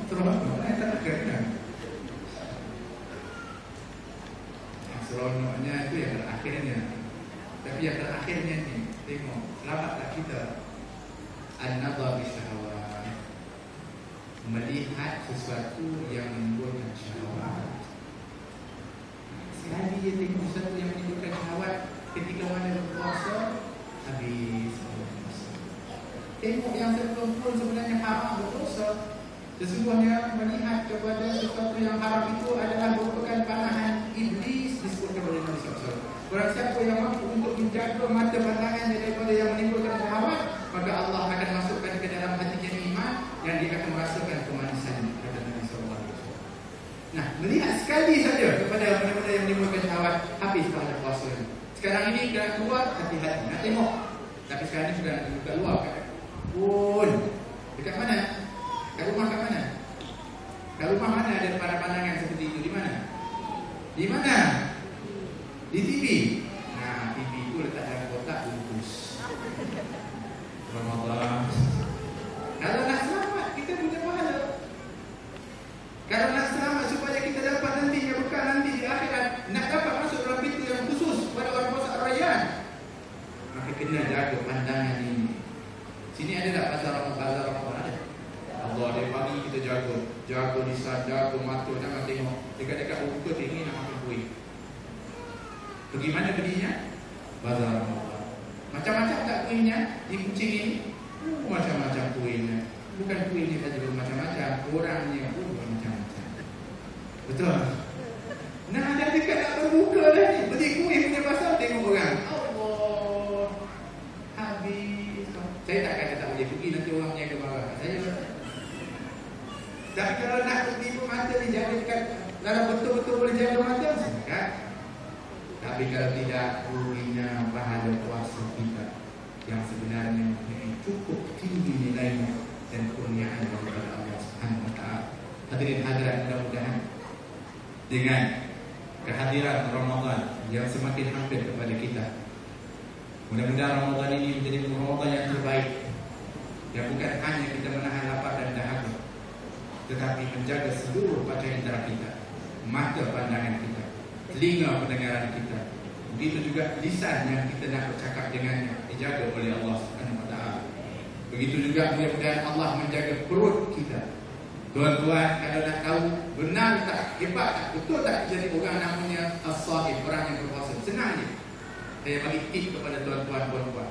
[SPEAKER 3] Seronoknya yang terakhir kan? Seronoknya itu yang terakhirnya. Tapi yang terakhirnya ni, tengok, selamatlah kita. An-nadhar bisyahawat, melihat sesuatu yang menimbulkan syahwat. Sekali dia tengok sesuatu yang menimbulkan syahwat, ketika mana berpuasa, habis berpuasa. Tengok yang sebelum pun sebenarnya haram, berdosa. Sesungguhnya melihat kepada sesuatu yang haram itu adalah merupakan panahan iblis, disebutkan oleh Nabi SAW. Barang siapa yang mampu untuk menjaga mata pandangannya daripada yang menimbulkan syahwat, maka Allah akan masukkan ke dalam hatinya iman, yang dia akan merasakan kemanisan, kata Nabi SAW. Nah, melihat sekali saja kepada daripada benda-benda yang menimbulkan syahwat, habis pahala puasa. Sekarang ini kalau keluar, hati-hati nak tengok. Tapi sekarang ni sudah nak buka luar kan? Pun dekat mana? Kat rumah kat mana? Kat rumah mana ada pandangan seperti itu? Di mana? Di mana? Di TV. Nah, TV itu letak dalam kotak bungkus. Ramadan. Kalau nak selamat, kita punya pahala. Kalau nak selamat supaya kita dapat nantinya bekal nanti di akhirat, nak dapat masuk dalam pintu yang khusus pada orang puasa Ar-Rayyan, maka kena jaga pandangan ini. Sini ada tak pasal Ramadan? Ada. Allah dari pagi kita jaga lisan, jaga mata, jangan tengok dekat-dekat buka tinggi nak makan kuih. Pergi mana belinya? Bazar Ramadan. Macam-macam tak kuihnya di Kuching ini? Macam-macam kuihnya. Bukan kuihnya saja bermacam-macam, orangnya pun bermacam-macam. Betul? Nah, ada dekat nak berbuka dah ni. Beli kuih punya pasal tengok orang. Allah, habis. Saya tak kata tak boleh pergi, nanti orang yang marah saya. Tapi kalau nak tipu mata ni, jaga dekat. Kalau betul-betul boleh jaga mata, silakan. Tapi kalau tidak, ruginya pahala puasa kita yang sebenarnya cukup tinggi nilainya dan kurniaan daripada Allah Subhanahu Wa Taala. Hadirin hadirat, mudah-mudahan dengan kehadiran Ramadan yang semakin hampir kepada kita, mudah-mudahan Ramadan ini menjadi Ramadan yang terbaik, yang bukan hanya kita menahan lapar dan dahaga, tetapi menjaga seluruh panca indera kita, mata pandangan kita, telinga pendengaran kita, begitu juga lisan yang kita nak bercakap dengannya dijaga oleh Allah Subhanahu Wa Taala. Begitu juga mudah-mudahan Allah menjaga perut kita. Tuan-tuan, kalau nak tahu benar tak, hebat tak, betul tak jadi orang namanya as-sahih, orang yang berpuasa, senang je. Saya bagi tip kepada tuan-tuan, puan-puan.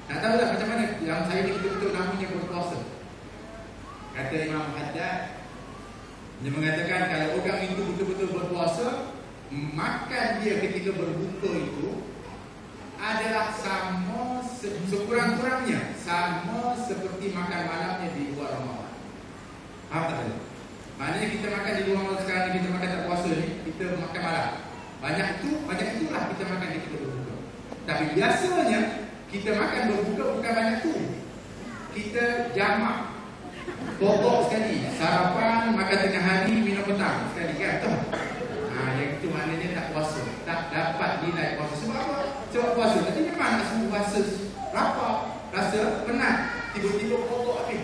[SPEAKER 3] Nak tahu tak macam mana yang saya ni betul-betul namanya berpuasa? Kata Imam Haddad, dia mengatakan kalau orang itu betul-betul berpuasa, makan dia ketika berbuka itu adalah sama sekurang-kurangnya sama seperti makan malamnya di luar Ramadan. Faham tak tadi? Maknanya kita makan di luar Ramadan sekarang ni, kita makan tak puasa ni, kita makan malam. Banyak itulah kita makan ketika berbuka. Tapi biasanya kita makan berbuka bukan banyak tu. Kita jamak, pokok sekali, sarapan, makan tengah hari, minum petang sekali kan? Tahu? Yang itu maknanya tak puasa, tak dapat nilai puasa. Sebab apa? Sebab puasa tadi memang nak semua rasa lapar, rasa penat, tiba-tiba pokok habis.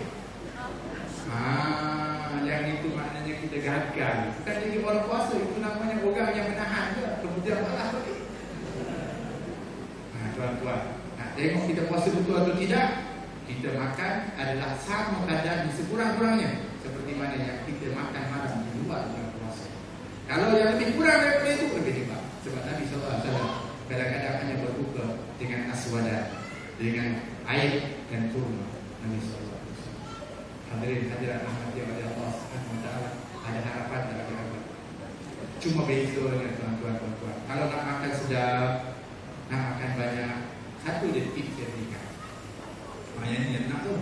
[SPEAKER 3] Yang itu maknanya kita gagal. Bukan jadi orang puasa, itu namanya orang yang menahan je, kemudian malah pergi. Tuan-tuan, nak tengok kita puasa betul atau tidak, kita makan adalah sama kadarnya sekurang-kurangnya seperti mana yang kita makan malam di luar bulan puasa. Kalau yang lebih kurang daripada itu, lebih hebat. Sebab Nabi SAW kadang-kadang hanya berbuka dengan aswadan, dengan air dan kurma. Nabi SAW. Hadirin hadirat rahmati oleh Allah Subhanahu Wa Taala, ada harapan dalam harapan. Cuma bezanya tuan-tuan, puan-puan, kalau nak makan sedap, nak makan banyak, satu je tips saya berikan. Yang ni nak tu.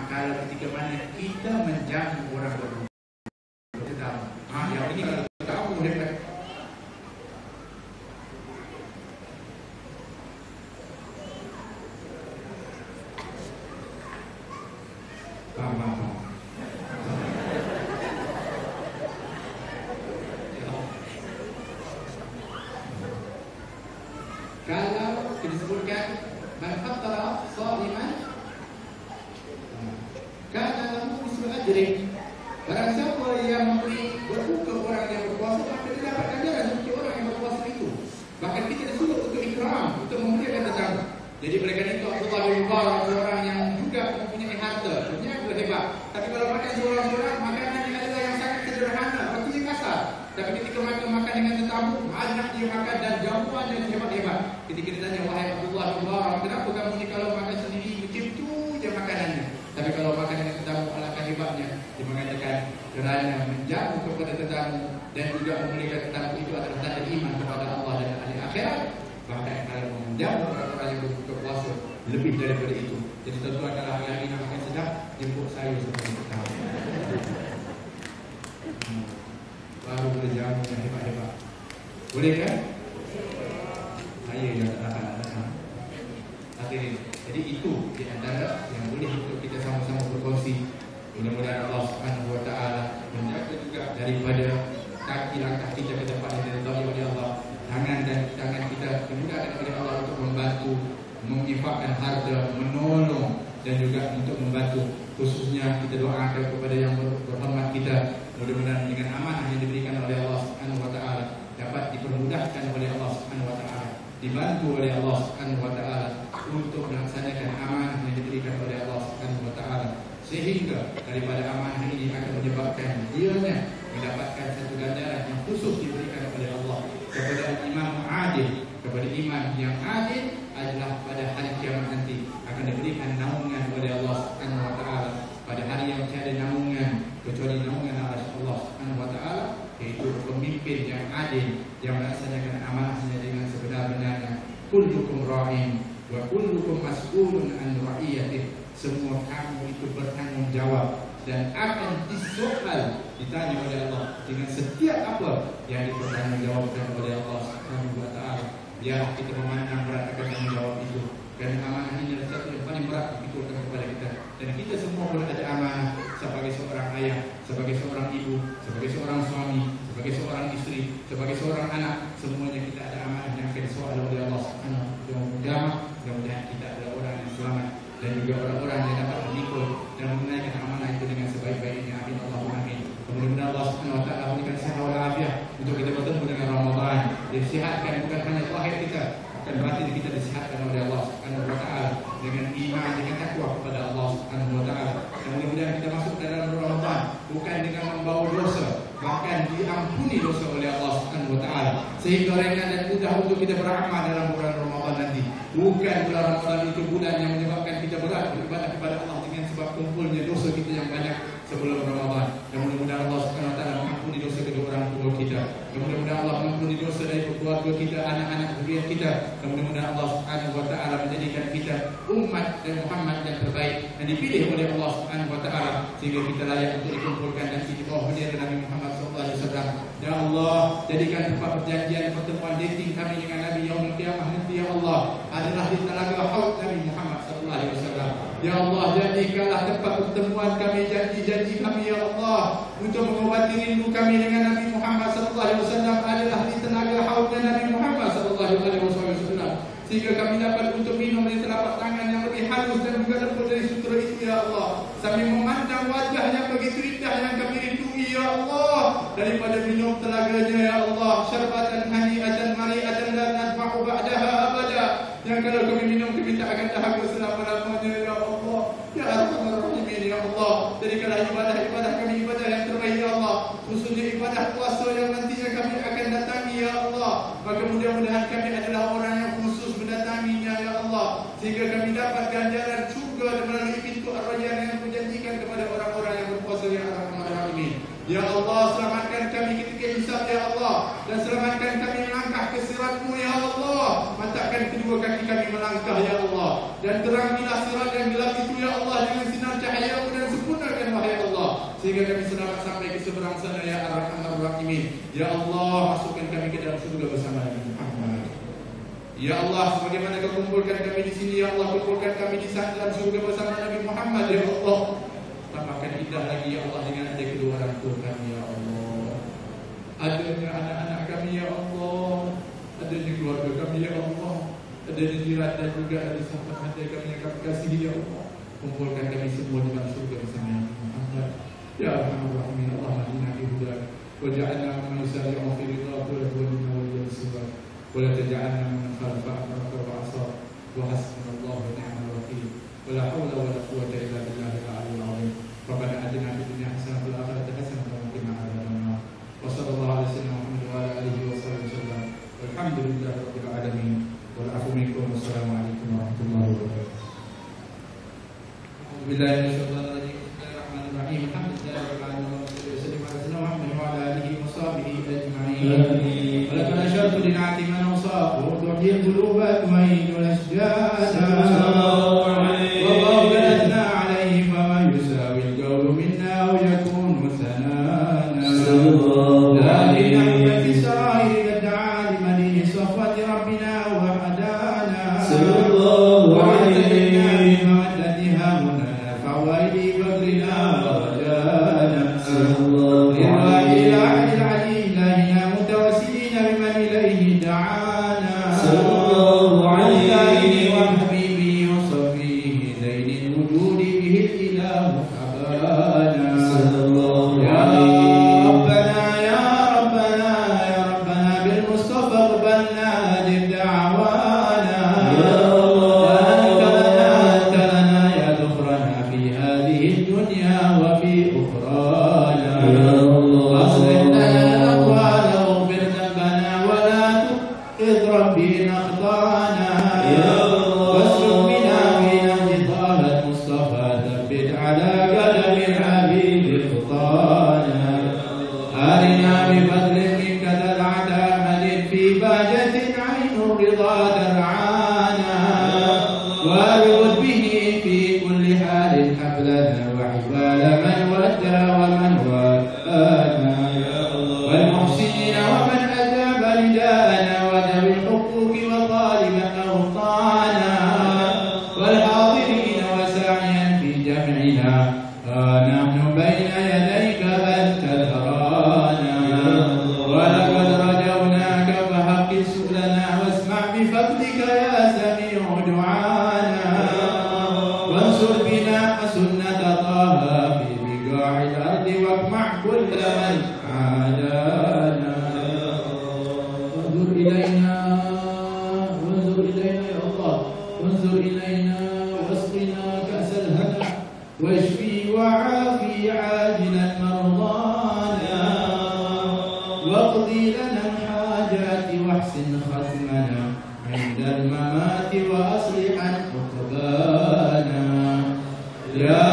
[SPEAKER 3] Kalau ketika mana kita menjamu orang berbuka, yang ini kalau tahu boleh kan. Kalau disebutkan man fattara sha'iman kana lahu mislu ajri. Barang siapa yang memberi berbuka orang yang berpuasa, maka dia dapat ganjaran seperti orang yang berpuasa itu. Bahkan kita disuruh untuk ikram, untuk memuliakan tetamu. Jadi oleh kerana itu Abdullah bin Mubarak seorang yang juga mempunyai harta, punya berhebat. Tapi kalau makan seorang-seorang, makanan yang adalah yang sangat sederhana, rotinya kasar. Tapi ketika makan dengan tetamu, banyak dia makan dan jamuannya hebat-hebat. Ketika dia tanya, wahai Abdullah bin Mubarak, kenapa kamu ni kalau makan sendiri macam tu je makanannya? Tapi kalau makan dengan tetamu, alangkah hebatnya. Dia mengatakan kerana menjamu kepada tetamu dan juga memuliakan tetamu itu adalah tanda iman kepada Allah dan hari akhirat. Bahkan kalau menjamu orang-orang yang berbuka puasa, lebih daripada itu. Jadi tuan-tuan, kalau hari-hari nak makan sedap, jemput saya seperti tahu. Baru boleh ilmu yang hebat-hebat. Boleh kan? Saya yang tak akan. Hadirin. Jadi itu di antara yang boleh untuk kita sama-sama berkongsi. Mudah-mudahan Allah Subhanahu Wa Taala menjaga juga daripada kaki langkah kita ke depan yang diridhai oleh Allah. Tangan kita dimudahkan oleh Allah untuk membantu, menginfakkan harta, menolong dan juga untuk membantu. Khususnya kita doakan kepada yang berhormat kita, mudah-mudahan dengan amanah yang diberikan oleh Allah Subhanahu Wa Taala dapat dipermudahkan oleh Allah Subhanahu Wa Taala, dibantu oleh Allah Subhanahu Wa Taala untuk melaksanakan amanah yang diberikan oleh Allah Subhanahu Wa Taala, sehingga daripada amanah ini akan menyebabkan dianya mendapatkan satu ganjaran yang khusus diberikan oleh Allah kepada imam adil. Kepada imam yang adil adalah pada hari kiamat nanti akan diberikan naungan oleh Allah Subhanahu Wa Taala pada hari yang tiada naungan kecuali naungan Allah Subhanahu Wa Taala, yaitu pemimpin yang adil yang melaksanakan amanahnya dengan sebenar-benarnya. Kullukum ra'in wa kullukum mas'ulun an ra'iyatih. Semua kamu itu bertanggungjawab dan akan disoal, ditanya oleh Allah dengan setiap apa yang dipertanggungjawabkan oleh Allah Subhanahu Wa Taala. Biarlah kita memandang berat akan tanggungjawab itu, kerana amanah ini adalah satu yang paling berat dipikulkan kepada kita. Dan kita semua boleh ada amanah sebagai seorang ayah, sebagai seorang ibu, sebagai seorang suami, sebagai seorang isteri, sebagai seorang anak. Semuanya kita ada amanah yang akan disoal oleh Allah Subhanahu Wa Taala. Mudah-mudahan kita adalah orang yang selamat dan juga orang-orang yang dapat memikul dan menunaikan amanah itu dengan sebaik-baiknya. Amin Allahumma amin. Mudah-mudahan Allah Subhanahu Wa Taala memberikan sehat walafiat untuk kita bertemu dengan Ramadan. Disihatkan bukan hanya zahir kita, akan batin kita disihatkan oleh Allah Subhanahu Wa Taala dengan iman, dengan takwa kepada Allah Subhanahu Wa Taala. Dan mudah-mudahan kita masuk dalam Ramadan bukan dengan membawa dosa, bahkan diampuni dosa oleh Allah Subhanahu Wa Taala, sehingga ringan dan mudah untuk kita beramal dalam bulan Ramadan nanti. Bukan bulan Ramadan itu bulan yang menyebabkan kita berat beribadah kepada Allah dengan sebab kumpulnya dosa kita yang banyak sebelum Ramadan. Dan mudah-mudahan Allah Subhanahu Wa Taala mengampuni dosa kedua orang tua kita. Dan mudah-mudahan Allah mengampuni dosa dari keluarga kita, anak-anak zuriat kita. Dan mudah-mudahan Allah Subhanahu Wa Taala menjadikan kita umat dan Muhammad yang terbaik dan dipilih oleh Allah Subhanahu Wa Taala sehingga kita layak untuk dikumpulkan nanti di bawah bendera Nabi Muhammad SAW. Ya Allah, jadikan tempat perjanjian pertemuan dating kami dengan Nabi Yaumul Qiyamah nanti ya Allah adalah di telaga haud Nabi Muhammad SAW. Ya Allah, jadikanlah tempat pertemuan kami, janji-janji kami ya Allah untuk mengobati rindu kami dengan Nabi Muhammad SAW adalah di telaga haudnya Nabi Muhammad SAW, sehingga kami dapat untuk minum dari telapak tangan yang lebih halus dan juga lembut dari sutera itu ya Allah, sambil memandang wajah yang begitu indah yang kami rindui ya Allah, daripada minum telaganya ya Allah, syarbatan hani'atan mari'atan la nadfa'u ba'daha abada, yang kalau kami minum kami tak akan dahaga selama-lamanya ya Allah. Ya Arhamar Rahimin ya Allah, jadikanlah ibadah-ibadah kami ibadah yang terbaik ya Allah, khususnya ibadah puasa yang nantinya kami akan datangi ya Allah. Maka mudah-mudahan kami adalah orang yang khusus mendatanginya ya Allah, sehingga kami dapat ganjaran surga melalui pintu Ar-Rayyan yang menjanjikan kepada orang-orang yang berpuasa ya Arhamar Rahimin. Ya Allah, selamatkan kami ketika hisab ya Allah, dan selamatkan kami melangkah ke sirat-Mu ya Allah. Mantapkan kedua kaki kami melangkah ya Allah, dan terangilah sirat yang gelap itu ya Allah dengan sinar cahaya-Mu, dan sempurnakanlah ya Allah sehingga kami selamat sampai ke seberang sana ya Arhamar Rahimin. Ya Allah, masukkan kami ke dalam surga bersama Nabi Muhammad. Ya Allah, sebagaimana Kau kumpulkan kami di sini ya Allah, kumpulkan kami di sana dalam surga bersama Nabi Muhammad ya Allah. Tambahkan indah lagi ya Allah dengan ada kedua orang tua kami ya Allah, adanya anak-anak kami ya Allah, adanya keluarga kami ya Allah, adanya jiran dan juga ada sahabat kami yang kami kasihi ya Allah. Kumpulkan kami semua di dalam surga bersama Nabi Muhammad ya Arhamar Rahimin. Allah madina fi hudak waj'alna mimman yusari'u fi ridhaka wa yadhuruna wa yusra wa la taj'alna mimman khalafa amraka wa asa wa hasbunallahu wa ni'mal wakeel wa la hawla wa la quwwata illa billahil aliyyil azim. Rabbana atina fid dunya hasanatan wa fil akhirati hasanatan wa qina adzabannar. Wa sallallahu alaihi wasallam Muhammad wa ala alihi wa sahbihi wasallam. Walhamdulillahi rabbil alamin. Wal 'afwu minkum. Wassalamu alaikum warahmatullahi wabarakatuh. Billahi minasyaitonir rajim. Bismillahirrahmanirrahim. Alhamdulillahi rabbil alamin. Muhammad wa ala alihi wa sahbihi ajma'in. Wa laqad ashartu li na'ati man awsafu wa tuhil quluba tu'in wal asjada wa qawlatna alayhi fama yusawi al-qawlu minna wa yakunu sanana la ilaha حبلنا وحبال من ودى ومن والانا والمحسنين ومن أجاب نداءنا وذوي الحقوق وطالب أوطانا والحاضرين وساعيا في جمعنا نحن بين يديك أنت ترانا ولقد رجوناك فحق سؤلنا واسمع بفضلك يا سميع دعانا وانصر بنا سنة طه في بقاع الأرض واقمع كل من عادانا وانظر إلينا يا الله وانظر إلينا واسقنا كأس الهنا واشفي وعافي عاجلا مرضانا واقضي لنا الحاجات واحسن ختمنا عند الممات وأصلح عقبانا يا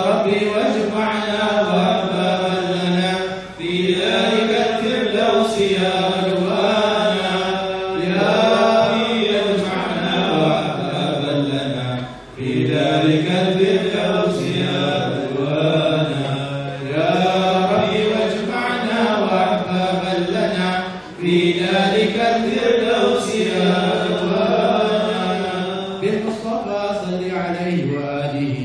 [SPEAKER 3] ربي واجمعنا وأحبابا لنا في ذلك الفردوس يا رضوانا يا ربي واجمعنا وأحبابا لنا في ذلك الفردوس يا رضوانا يا ربي واجمعنا وأحبابا لنا في ذلك الفردوس يا رضوانا بالمصطفى صل عليه وآله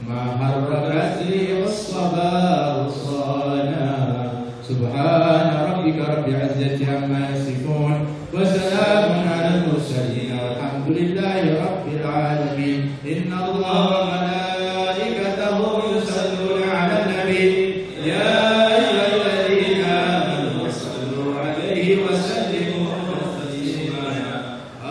[SPEAKER 3] ما حركت لي والصبا وصانا سبحان ربك رب العزة عما يصفون وسلام على المرسلين والحمد لله رب العالمين إن الله وملائكته يصلون على النبي يا أيها الذين آمنوا صلوا عليه وسلموا تسليما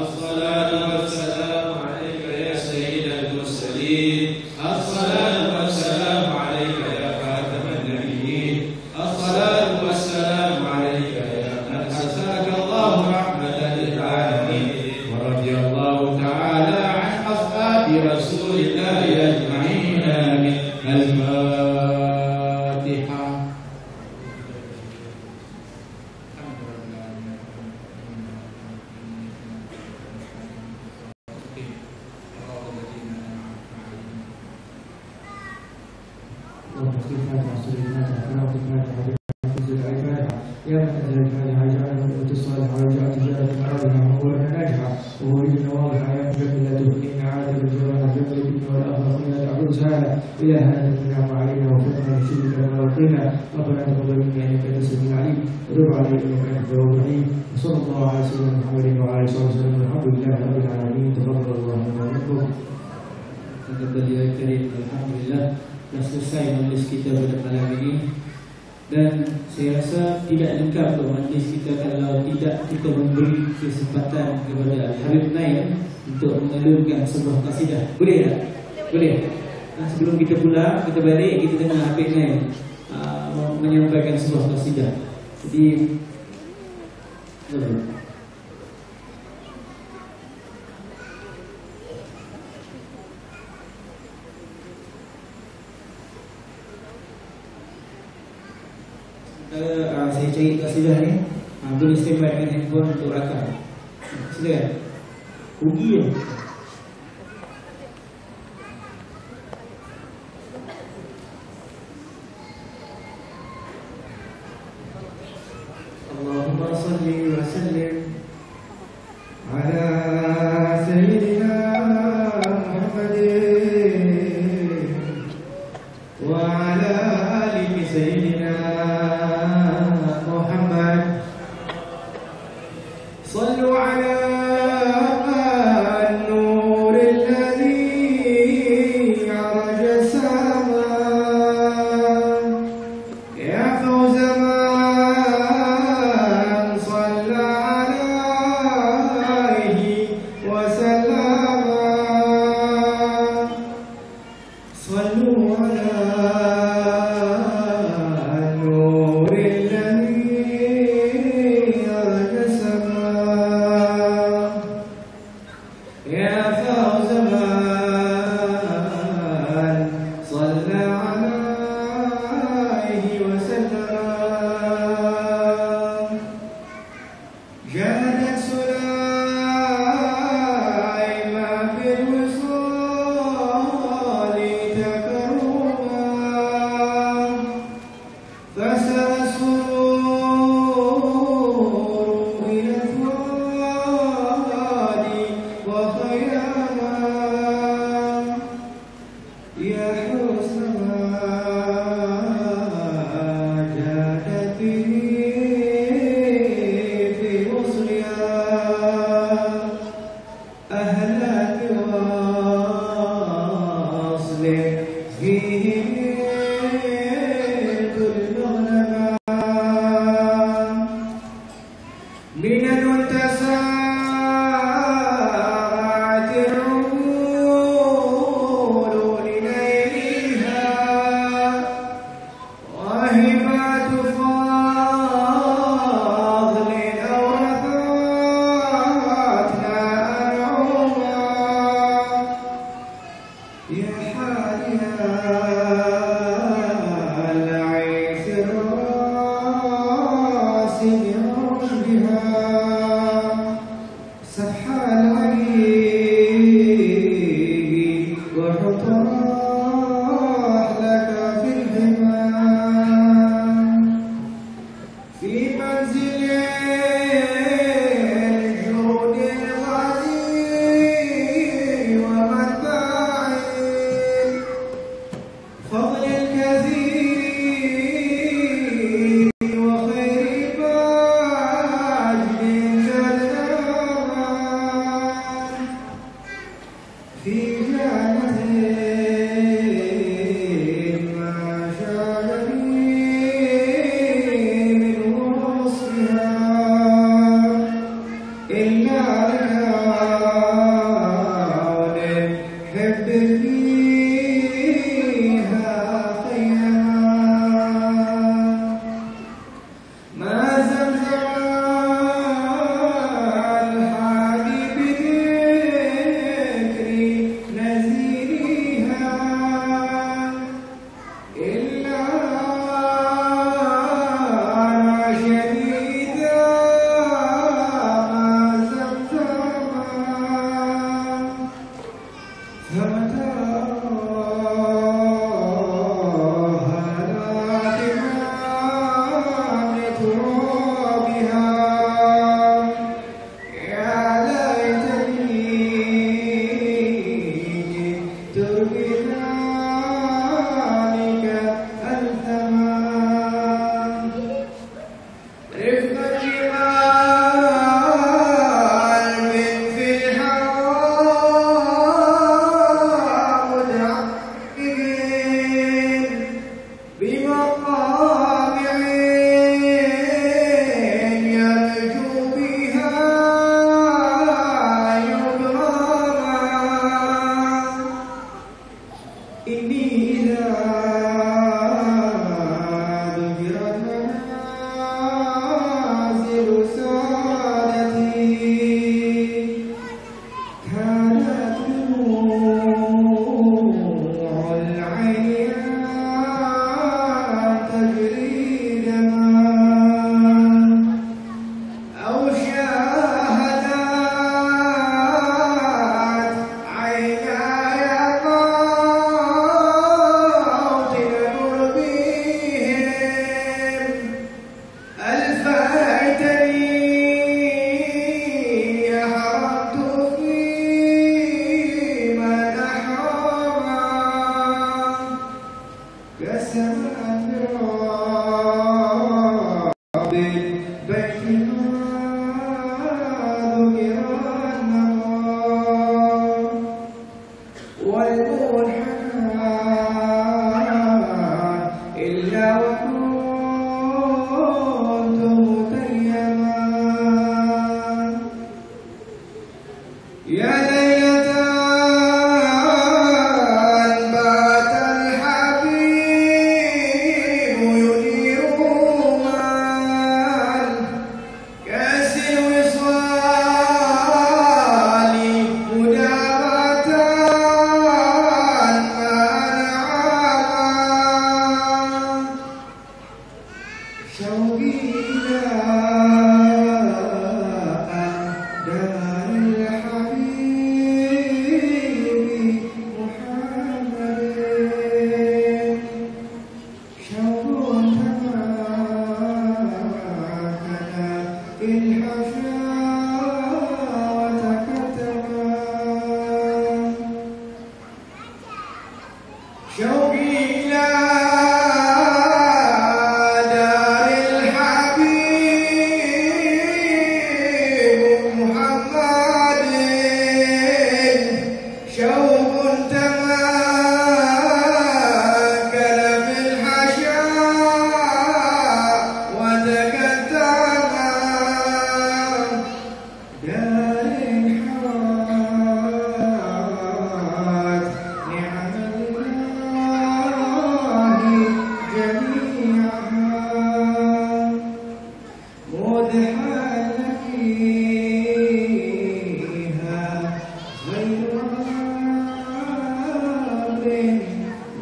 [SPEAKER 3] الصلاة والسلام عليك يا سيد المرسلين الصلاة والسلام عليك يا خاتم النبيين الصلاة والسلام عليك يا من أرسلك الله رحمة للعالمين ورضي الله تعالى عن أصحاب رسول الله أجمعين آمين الفاتحة
[SPEAKER 2] يا من أنزل الفاتحة جعله من الصالحة وجعل تجارة مرادها وقولنا ناجحة وولد واضحة يا مجد لا تهنينا عادة الجوانب جبل الدنيا والآخرة لا تعبد سهلا إلهنا تنعم علينا وفقنا لشرك ما وقينا ربنا تقبل منا إنك أنت السميع العليم وتب علينا إنك أنت التواب الرحيم وصلى الله على سيدنا محمد وعلى آله وصحبه وسلم الحمد لله رب العالمين تقبل الله منا ومنكم.
[SPEAKER 1] Kembali karim, alhamdulillah dah selesai majlis kita pada malam ini. Dan saya rasa tidak lengkap untuk majlis kita kalau tidak kita memberi kesempatan kepada Al-Habib Naim untuk mengalurkan sebuah qasidah. Boleh tak? Boleh. Sebelum kita pulang, kita balik, kita dengar Habib Naim menyampaikan sebuah qasidah. Jadi saya cari qasidah ni, boleh standby dengan handphone untuk rakam. Silakan. Rugi ya. Allahumma salli wa sallim ala sayyidina Muhammadin wa ala ali sayyidina صلوا على النور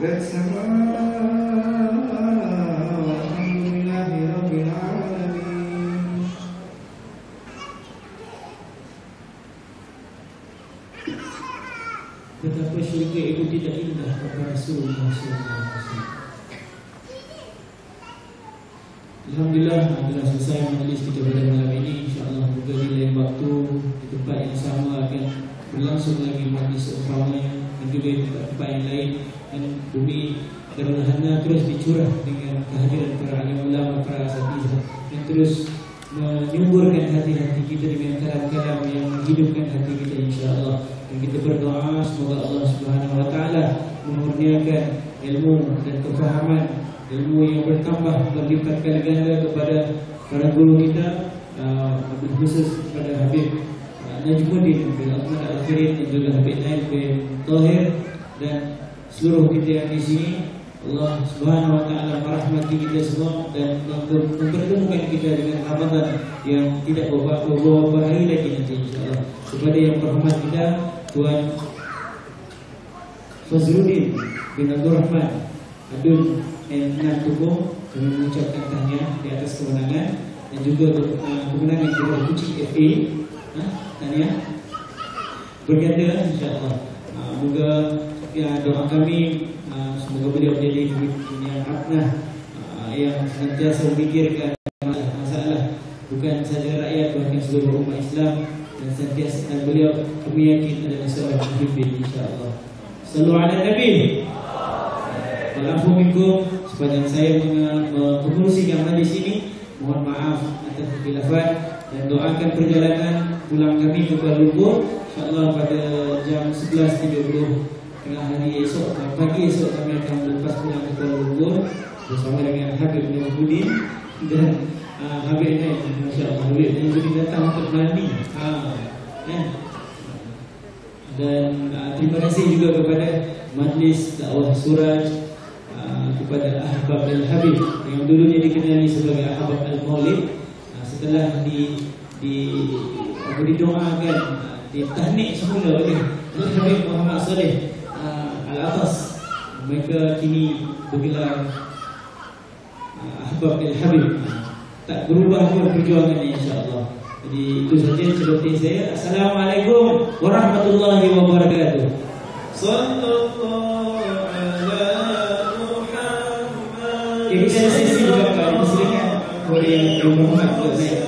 [SPEAKER 2] bersama. Alhamdulillahirabbil alamin.
[SPEAKER 1] Betapa syurga itu tidak indah kata Rasulullah SAW. Alhamdulillah telah selesai majlis kita pada malam ini. InsyaAllah moga di lain waktu di tempat yang sama akan berlangsung lagi majlis umpamanya, dan juga di tempat yang lain, dan bumi Darul Hana terus dicurah dengan kehadiran para alim ulama, para asatizah, yang terus menyuburkan hati-hati kita dengan kalam-kalam yang menghidupkan hati kita insyaAllah. Dan kita berdoa semoga Allah Subhanahu Wa Taala memurniakan ilmu dan kefahaman, ilmu yang bertambah berlipat kali ganda kepada para guru kita, khusus kepada Habib Najmuddin bin Ahmad Al-Akhirin dan juga Habib Nail bin Tahir dan seluruh kita yang di sini. Allah Subhanahu Wa Taala merahmati kita semua dan mempertemukan kita dengan Ramadan yang tidak beberapa hari lagi nanti insyaAllah. Kepada yang berhormat kita Tuan Fazruddin bin Abdul Rahman Adun Tukung, kami mengucapkan tahniah di atas kemenangan dan juga kemenangan kepada Kucing FA. Tahniah berganda insyaAllah. Moga doa kami semoga beliau menjadi yang abnah, yang senantiasa memikirkan masalah bukan saja rakyat, bahkan seluruh umat Islam, dan senantiasa beliau kami yakin adalah seorang pemimpin insyaAllah. Sallu ala Nabi. Walafu minkum, sepanjang saya mengurusikan majlis ini, mohon maaf atas kekhilafan, dan doakan perjalanan pulang kami ke Kuala Lumpur insyaAllah pada jam 11.30 tengah hari esok, pagi esok kami akan lepas pulang ke Kuala Lumpur bersama dengan Habib Najmuddin dan Habib Nail. Masya-Allah, Habib Najmuddin datang untuk mandi. Dan terima kasih juga kepada Majlis Dakwah Suraj, kepada Ahbab Al-Habib yang dulunya dikenali sebagai Ahbab Al-Maulid. Setelah didoakan, ditahnik semula oleh Habib Muhammad Saleh Al-Atas, mereka kini bergelar Ahbab Al-Habib. Tak berubah pun perjuangannya insyaAllah. Jadi itu saja celoteh saya. Assalamualaikum warahmatullahi wabarakatuh. Sallallahu ala Muhammad. Kita ada sesi juga Pak, muslimnya Korea yang berhormat buat saya.